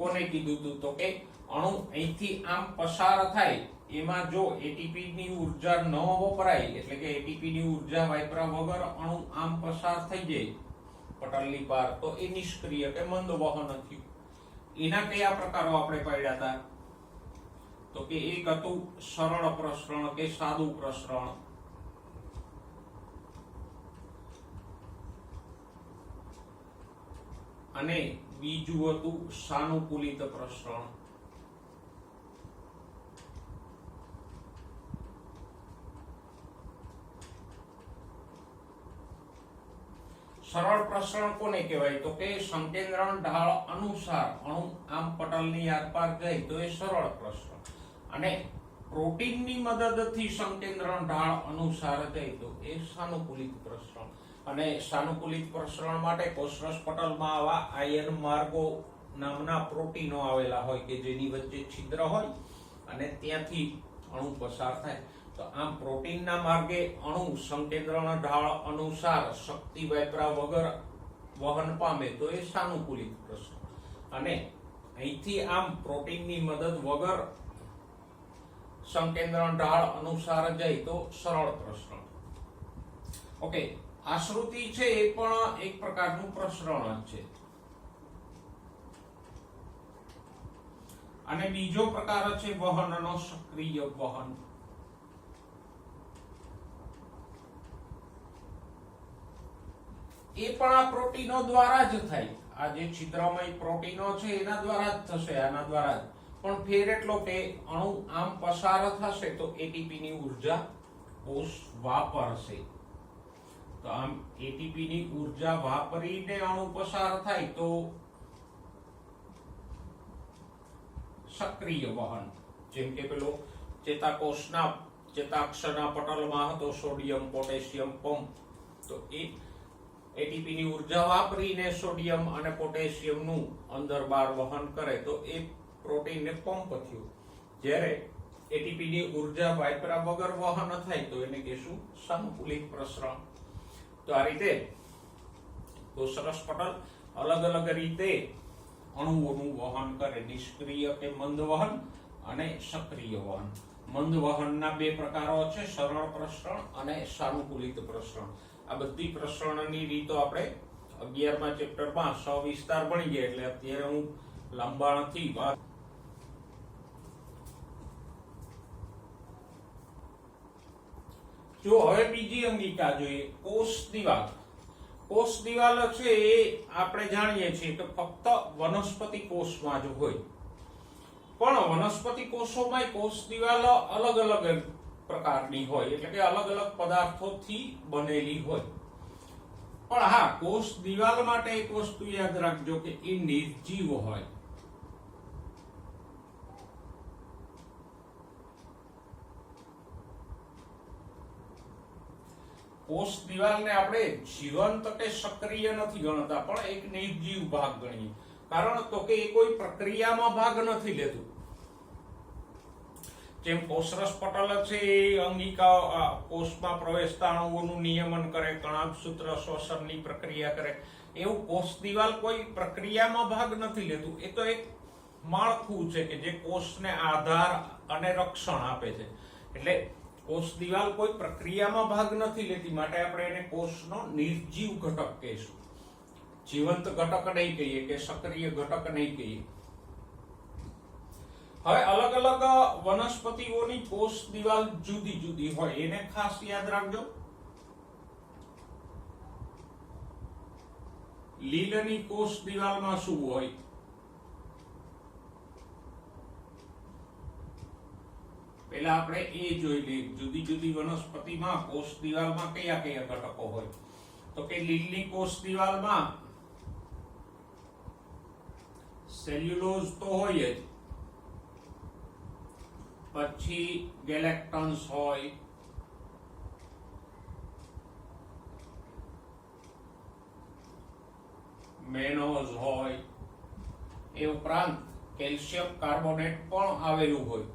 કોને કીધું હતું તો કે અણુ અહીંથી આમ પસાર થાય એમાં જો એટીપી ની ઊર્જા ન વપરાય એટલે કે એટીપી ની ઊર્જા વાપર્યા વગર અણુ આમ પસાર થઈ જાય પટલની પાર તો એ નિષ્ક્રિય કે મંદ વહન થયું. એના કયા પ્રકારો આપણે પડ્યા હતા તો કે એક હતું સરળ પ્રસરણ કે સાદું પ્રસરણ, અને બીજું હતું સાનુકૂલિત પ્રસરણ. સરળ પ્રસરણ કોને કહેવાય તો કે સંકેન્દ્રણ ઢાળ અનુસાર અણુ આમ પટલની આરપાર જાય તો એ સરળ પ્રસરણ, અને પ્રોટીનની મદદથી સંકેન્દ્રણ ઢાળ અનુસાર જાય તો એ સાનુકૂલિત પ્રસરણ. અને સાનુકૂલિત પ્રસરણ માટે કોષરસ પટલમાં આવા આયન માર્ગો નામના પ્રોટીનો આવેલા હોય કે જેની વચ્ચે છિદ્ર હોય અને ત્યાંથી અણુ પસાર થાય. તો આમ પ્રોટીનના માર્ગે અણુ સંકેન્દ્રણ ઢાળ અનુસાર શક્તિ વાપર્યા વગર વહન પામે તો એ સાનુકૂલિત પ્રસરણ, અને અહીંથી આમ પ્રોટીનની મદદ વગર સંકેન્દ્રણ ઢાળ અનુસાર જાય તો સરળ પ્રસરણ. ઓકે, આશ્રુતિ છે એ પણ એક પ્રકારનું પ્રસરણ જ છે. અને બીજો પ્રકાર છે વહનનો સક્રિય વહન. એ પણ આ પ્રોટીનો દ્વારા જ થાય. આ જે છિદ્રમય પ્રોટીનો છે એના દ્વારા જ થશે, આના દ્વારા જ. પણ ફેર એટલો કે અણુ આમ પસાર થશે તો એટીપી ની ઊર્જા કોષ વાપરશે. તો આમ એટીપી ની ઊર્જા વાપરીને અણુ પસાર થાય તો સક્રિય વહન. જેમ કે પેલો ચેતાકોષના ચેતાક્ષના પટલમાં હતો સોડિયમ પોટેશિયમ પંપ, તો એ એટીપી ની ઊર્જા વાપરીને સોડિયમ અને પોટેશિયમ નું અંદર બહાર વહન કરે તો એ પ્રોટીન ને પંપ થયું. જ્યારે એટીપી ની ઊર્જા વાપર્યા વગર વહન થાય તો એને કહેશું સાનુકૂલિત પ્રસરણ. તો આ રીતે કોષરસ પટલ અલગ અલગ રીતે અણુઓનું વહન કરે, નિષ્ક્રિય કે મંદ વહન અને સક્રિય વહન. મંદ વહનના બે પ્રકારો છે, સરળ પ્રસરણ અને સાનુકૂલિત પ્રસરણ. આ બધી પ્રસરણની રીતો આપણે 11મા ચેપ્ટરમાં સવિસ્તાર ભણી ગયા, એટલે અત્યારે હું લંબાણથી વાત. જો હવે બીજી અંગિકા જોઈએ, કોષ દિવાલ. કોષ દિવાલ છે એ આપણે જાણીએ છીએ કે ફક્ત વનસ્પતિ કોષમાં જ હોય, પણ વનસ્પતિ કોષોમાં કોષ દિવાલ અલગ અલગ પ્રકારની હોય, એટલે કે અલગ અલગ પદાર્થોથી બનેલી હોય. પણ હા, કોષ દિવાલ માટે એક વસ્તુ યાદ રાખજો કે એ નિર્જીવ હોય. કોષ દિવાલને આપણે જીવંત કે સક્રિય નથી ગણતા, પણ એક નિર્જીવ ભાગ ગણીએ. કારણ તો કે એ કોઈ પ્રક્રિયામાં ભાગ નથી લેતું. જેમ કોષરસ પટલ છે એ અંગિકા કોષમાં પ્રવેશતા અણુઓનું નિયમન કરે, કણાભસૂત્ર શ્વસનની પ્રક્રિયા કરે, એવું કોષ દિવાલ કોઈ પ્રક્રિયામાં ભાગ નથી લેતું. એ તો એક માળખું છે કે જે કોષને આધાર અને રક્ષણ આપે છે. એટલે કોષ દિવાલ કોઈ પ્રક્રિયામાં ભાગ નથી લેતી, માટે આપણે એને કોષનો નિર્જીવ ઘટક કહીશું. જીવંત ઘટક નહીં કહીએ કે સક્રિય ઘટક નહીં કહીએ. હવે અલગ અલગ વનસ્પતિઓની કોષ દિવાલ જુદી જુદી હોય, એને ખાસ યાદ રાખજો. લીલની કોષ દિવાલમાં શું હોય? પેલા આપણે એ જોઈ લઈએ, જુદી જુદી વનસ્પતિમાં કોષ દિવાલમાં કયા કયા ઘટકો હોય. તો કે લીલની કોષ દિવાલમાં સેલ્યુલોઝ તો હોય જ, પછી ગેલેક્ટન્સ હોય, મેનોઝ હોય, એ ઉપરાંત કેલ્શિયમ કાર્બોનેટ પણ આવેલું હોય.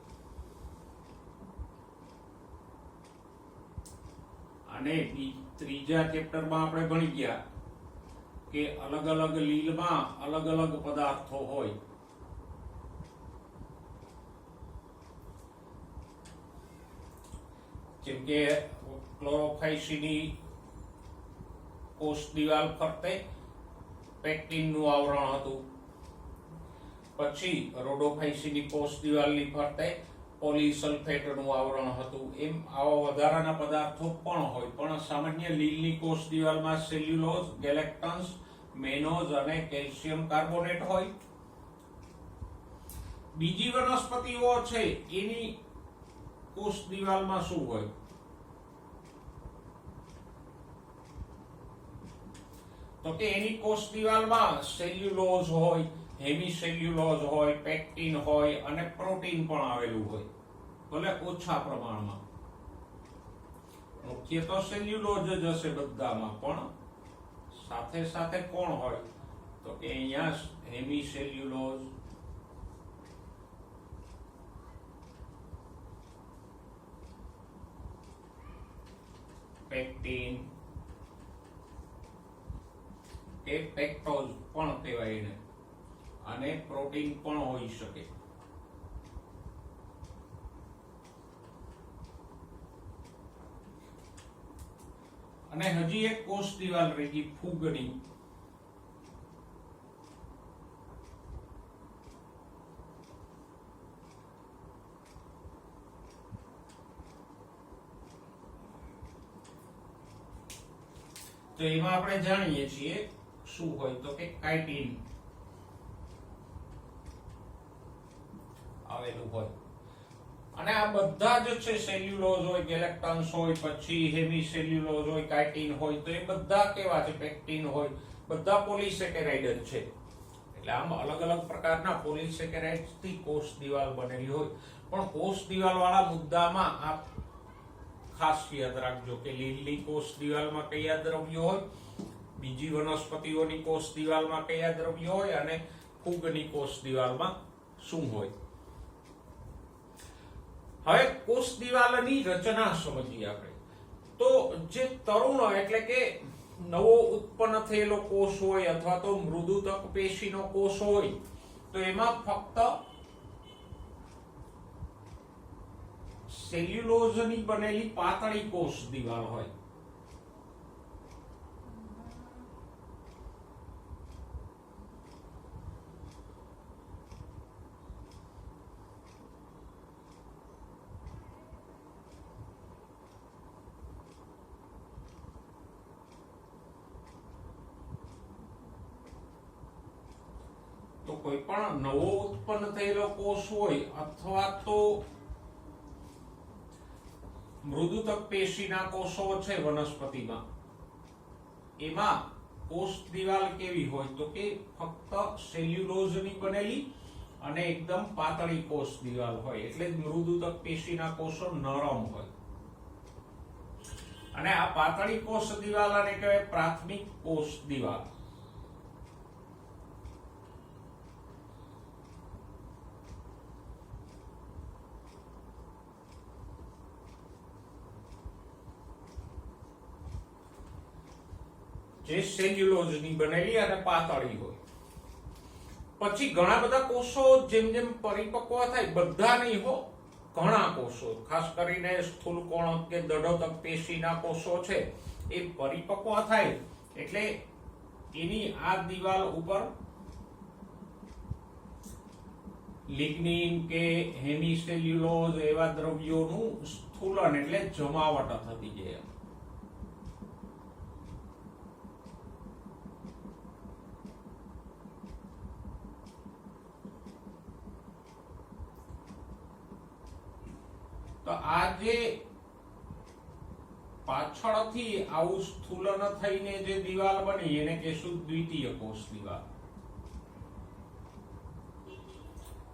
અને ત્રીજા ચેપ્ટરમાં આપણે ભણી ગયા કે અલગ અલગ લીલમાં અલગ અલગ પદાર્થો હોય. જેમ કે ક્લોરોફાઇસીની કોષ દિવાલ ફરતે પેક્ટિનનું આવરણ હતું, પછી રોડોફાઇસીની કોષ દિવાલની ફરતે પોલીસલ્ફેટનું આવરણ હતું. એમ આવા વધારાના પદાર્થો પણ હોય, પણ સામાન્ય લીલની કોષ દિવાલમાં સેલ્યુલોઝ, ગેલેક્ટન્સ, મેનોઝ અને કેલ્શિયમ કાર્બોનેટ હોય. બીજી વનસ્પતિઓ છે એની કોષ દિવાલમાં શું હોય? તો કે એની કોષ દિવાલમાં સેલ્યુલોઝ હોય, હેમિસેલ્યુલોઝ હોય, પેક્ટિન હોય અને પ્રોટીન પણ આવેલું હોય, ભલે ઓછા પ્રમાણમાં. મુખ્ય તો સેલ્યુલોઝ જ હશે બધામાં, પણ સાથે સાથે કોણ હોય? તો કે અહીંયા હેમિસેલ્યુલોઝ, પેક્ટિન કે પેક્ટોઝ પણ કહેવાય એને, અને પ્રોટીન પણ હોઈ શકે. અને હજી એક કોષ દિવાલ રહી ગઈ ફૂગની. તો એમાં આપણે જાણીએ છીએ શું હોય, તો કે કાઇટિન આવેલું હોય. અને આ બધા જ છે, સેલ્યુલોઝ હોય, ગેલેક્ટન્સ હોય, પછી હેમિસેલ્યુલોઝ હોય, કાઇટિન હોય, તો એ બધા કેવા છે? પેક્ટિન હોય, બધા પોલિસેકેરાઇડ જ છે. એટલે આમ અલગ અલગ પ્રકારના પોલિસેકેરાઇડ્સ થી કોષ દિવાલ બનેલી હોય. પણ કોષ દિવાલ વાળા મુદ્દામાં આ ખાસ યાદ રાખજો કે લીલની કોષ દિવાલમાં કયા દ્રવ્યો હોય, બીજી વનસ્પતિઓની કોષ દિવાલમાં કયા દ્રવ્યો હોય, અને ફૂગની કોષ દિવાલમાં શું હોય. હવે કોષ દિવાલની રચના સમજીએ આપણે. તો જે તરુણ એટલે કે નવો ઉત્પન્ન થયેલો કોષ હોય અથવા તો મૃદુતક પેશીનો કોષ હોય, તો એમાં ફક્ત સેલ્યુલોઝની બનેલી પાતળી કોષ દિવાલ હોય. તો કોઈ પણ નવો ઉત્પન્ન થયેલો કોષ હોય અથવા તો મૃદુતક પેશીના કોષો છે વનસ્પતિમાં, એમાં કોષ દિવાલ કેવી હોય? તો કે ફક્ત સેલ્યુલોઝની બનેલી અને એકદમ પાતળી કોષ દિવાલ હોય. એટલે મૃદુતક પેશીના કોષો નરમ હોય. અને આ પાતળી કોષ દિવાલ આને કહેવાય પ્રાથમિક કોષ દિવાલ. જે સેલ્યુલોઝની બનેલી અને પાતળી હોય. પછી ઘણા બધા કોષો જેમ જેમ પરિપક્વ થાય, બધા નહીં હો, ઘણા કોષો, ખાસ કરીને સ્થૂલકોણ કે દઢોતક પેશીના કોષો છે, એ પરિપક્વ થાય એટલે એની આ દિવાલ ઉપર લિગ્નિન કે હેમિસેલ્યુલોઝ એવા દ્રવ્યોનું સ્થૂલન એટલે જમાવટ થતી જાય. તો આ જે પાછળથી આવું સ્થૂલન થઈને જે દિવાલ બની એને કહેશું દ્વિતીય કોષ દિવાલ.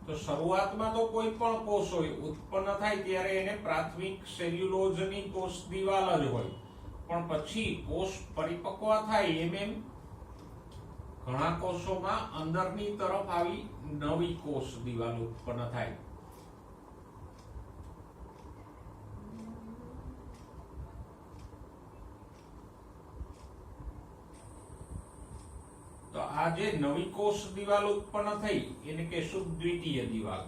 તો શરૂઆતમાં તો કોઈ પણ કોષ હોય ઉત્પન્ન થાય ત્યારે એને પ્રાથમિક સેલ્યુલોઝની કોષ દિવાલ જ હોય, પણ પછી કોષ પરિપક્વ થાય એમ એમ ઘણા કોષોમાં અંદરની તરફ આવી નવી કોષ દિવાલ ઉત્પન્ન થાય. તો આ જે નવી કોષ દિવાલ ઉત્પન્ન થઈ એને કહેશું દ્વિતીય દિવાલ.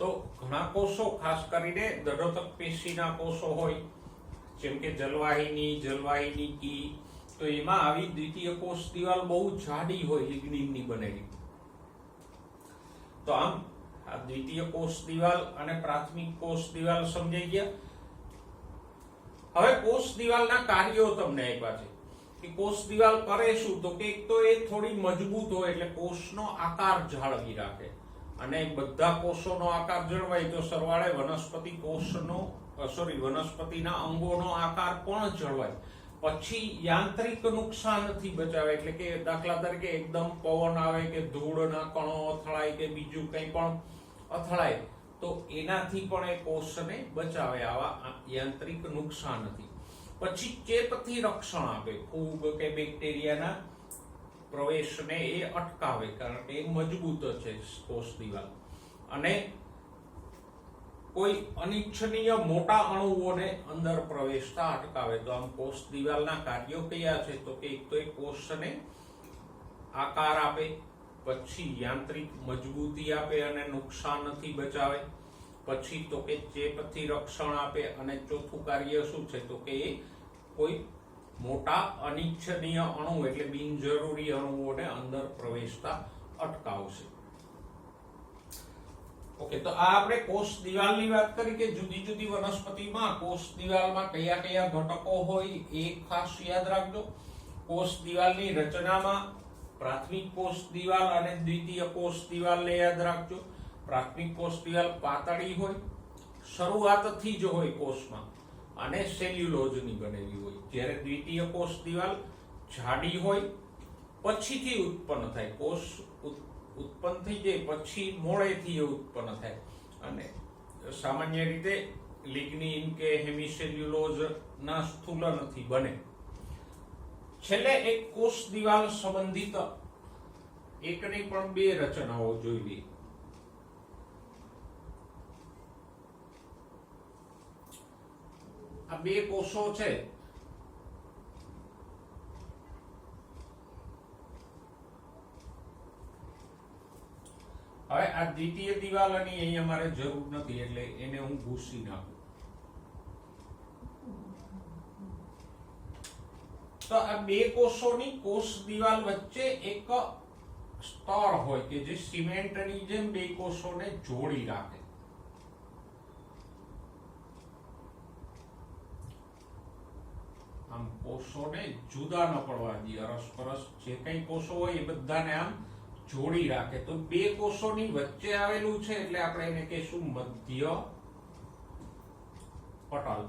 તો ઘણા કોષો ખાસ કરીને દડોતક પેશીના કોષો હોય, જેમ કે જલવાહિની કી, તો એમાં આવી દ્વિતીય કોષ દિવાલ બહુ જાડી હોય, લિગ્નિનની બનેલી. તો આમ આ દ્વિતીય કોષ દિવાલ અને પ્રાથમિક કોષ દિવાલ સમજાઈ ગયા. હવે કોષ દિવાલના કાર્યો તમને આપ્યા છે કે કોષ દિવાલ કરે શું, તો કે એક તો એ થોડી મજબૂત હોય એટલે કોષનો આકાર જાળવી રાખે, અને બધા કોષોનો આકાર જળવાય તો સરવાળે વનસ્પતિના અંગોનો આકાર પણ જળવાય. પછી યાંત્રિક નુકસાનથી બચાવે, એટલે કે દાખલા તરીકે એકદમ પવન આવે કે ધૂળના કણો અથડાય કે બીજું કંઈ પણ અથડાય તો એનાથી પણ એ કોષને બચાવે આવા યાંત્રિક નુકસાનથી. પછી ચેપથી રક્ષણ આપે, ફૂગ કે બેક્ટેરિયાના પ્રવેશને એ અટકાવે, કારણ કે એ મજબૂત છે કોષ દિવાલ. અને કોઈ અનિચ્છનીય મોટા અણુઓને અંદર પ્રવેશતા અટકાવે. તો આમ કોષ દિવાલના કાર્યો કયા છે, તો કે એક તો એ કોષને આકાર આપે, પછી યાંત્રિક મજબૂતી આપે અને નુકસાનથી બચાવે, પછી તો કે ચેપથી રક્ષણ આપે, અને ચોથું કાર્ય શું છે, તો કે એ કોઈ મોટા અનિચ્છનીય અણુ એટલે બિનજરૂરી અણુઓને અંદર પ્રવેશતા અટકાવશે. ઓકે, તો આ આપણે કોષ દિવાલની વાત કરી કે જુદી જુદી વનસ્પતિમાં કોષ દિવાલમાં કયા કયા ઘટકો હોય એ ખાસ યાદ રાખજો. કોષ દિવાલની રચનામાં પ્રાથમિક કોષ દિવાલ અને દ્વિતીય કોષ દિવાલને યાદ રાખજો. પ્રાથમિક કોષ દિવાલ પાતળી હોય, શરૂઆતથી જ હોય કોષમાં, અને સેલ્યુલોઝની બનેલી હોય, જ્યારે દ્વિતીય કોષ દિવાલ જાડી હોય, પછીથી ઉત્પન્ન થાય. કોષ ઉત્પન્ન થઈ જાય પછી મોડેથી ઉત્પન્ન થાય, અને સામાન્ય રીતે લિગ્નિન કે હેમિસેલ્યુલોઝ ના સ્થૂલનથી બને. છેલ્લે એક કોષ દિવાલ સંબંધિત એકની પણ બે રચનાઓ જોઈ લઈએ. આ બે કોષો છે, હવે આ દ્વિતીય દિવાલ અને અહીંયા મારે જરૂર નથી એટલે એને હું ભૂસી નાખું. તો આ બે કોષોની કોષ દિવાલ વચ્ચે એક સ્તર હોય કે જે સિમેન્ટની જેમ બે કોષોને જોડી રાખે. આમ કોષોને જુદા ન પડવા દે, અરસપરસ જે કઈ કોષો હોય એ બધાને આમ જોડી રાખે. તો બે કોષોની વચ્ચે આવેલું છે એટલે આપણે એને કહીશું મધ્ય પટલ.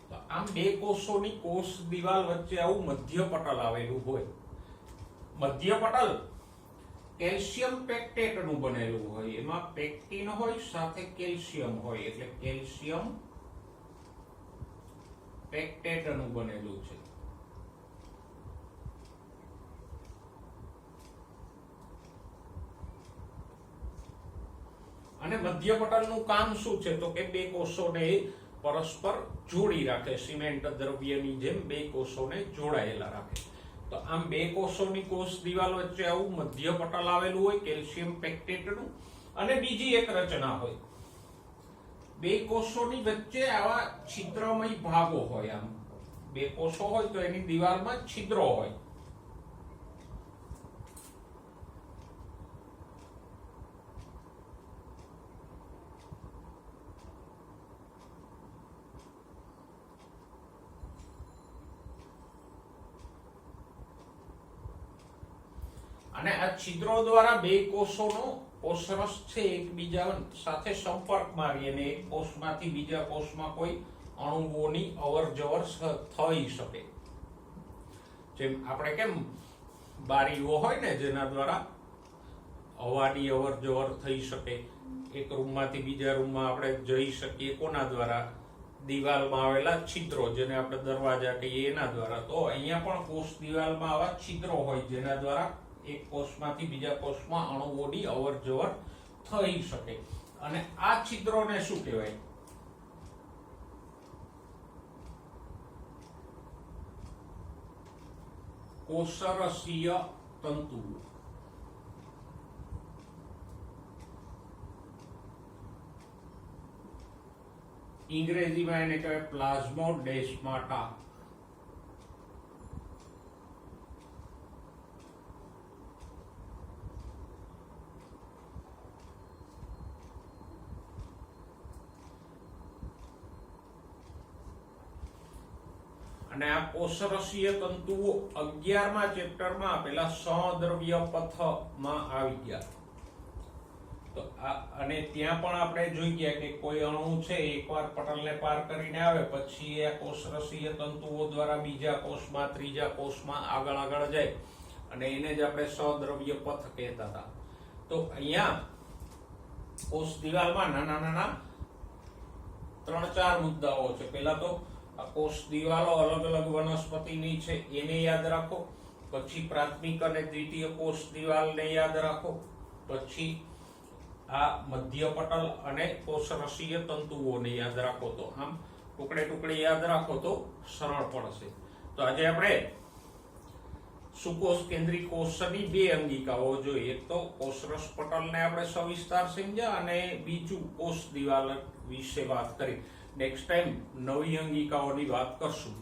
તો આમ બે કોષોની કોષ દિવાલ વચ્ચે આવું મધ્ય પટલ આવેલું હોય. મધ્ય પટલ કેલ્શિયમ પેક્ટેટ નું બનેલું હોય, એમાં પેક્ટિન હોય સાથે કેલ્શિયમ હોય, એટલે કેલ્શિયમ પેક્ટેટ નું બનેલું છે. અને મધ્ય પટલનું કામ શું છે, તો કે બે કોષોને પરસ્પર જોડી રાખે, સિમેન્ટ દ્રવ્યની જેમ બે કોષોને જોડાયેલા રાખે. તો આમ બે કોષોની કોષ દિવાલ વચ્ચે આવું મધ્ય પટલ આવેલું હોય કેલ્શિયમ પેક્ટેટનું. અને બીજી એક રચના હોય, બે કોષોની વચ્ચે આવા છિદ્રમય ભાગો હોય. આમ બે કોષો હોય તો એની દિવાલમાં છિદ્રો હોય. અને આ છિદ્રો દ્વારા બે કોષોનો કોષરસ છે એકબીજા સાથે સંપર્કમાં રહી અને એક કોષમાંથી બીજા કોષમાં કોઈ અણુઓની અવરજવર થઈ શકે. જેમ આપણે કેમ બારીઓ હોય ને જેના દ્વારા હવાની અવરજવર થઈ શકે, એક રૂમમાંથી બીજા રૂમમાં આપણે જઈ શકીએ કોના દ્વારા, દિવાલમાં આવેલા છિદ્રો જેને આપણે દરવાજા કહીએ એના દ્વારા. તો અહીંયા પણ કોષ દિવાલમાં આવા છિદ્રો હોય જેના દ્વારા એક કોષમાંથી બીજા કોષમાં અણુઓની અવરજવર થઈ શકે. અને આ છિદ્રોને શું કહેવાય? કોષરસીય તંતુ. અંગ્રેજીમાં એને કહેવાય પ્લાઝ્મોડેસ્માટા. અને આ કોષરસીય તંતુઓ 11મા ચેપ્ટરમાં આપેલા સદ્રવ્ય પથમાં આવી ગયા. તો અને ત્યાં પણ આપણે જોઈ ગયા કે કોઈ અણુ છે એકવાર પટલને પાર કરીને આવે પછી એ કોષરસીય તંતુઓ દ્વારા બીજા કોષમાં, ત્રીજા કોષમાં આગળ જાય અને એને જ આપણે સદ્રવ્ય પથ કહેતા હતા. તો અહીંયા કોષ દિવાલમાં નાના 3-4 મુદ્દાઓ છે. પહેલા તો આ કોષ દિવાલો અલગ અલગ વનસ્પતિની છે એને યાદ રાખો. પછી પ્રાથમિક અને દ્વિતીય કોષ દિવાલને યાદ રાખો. પછી આ મધ્ય પટલ અને કોષરસીય તંતુઓને યાદ રાખો. તો આમ ટુકડે યાદ રાખો તો સરળ પડશે. તો આજે આપણે સુકોષ કેન્દ્રી કોષની 2 અંગિકાઓ જોઈએ. એક તો કોષરસ પટલને આપણે સવિસ્તાર સમજ્યા અને બીજું કોષ દિવાલ વિશે વાત કરી. નેક્સ્ટ ટાઈમ નવી અંગિકાઓની વાત કરશું.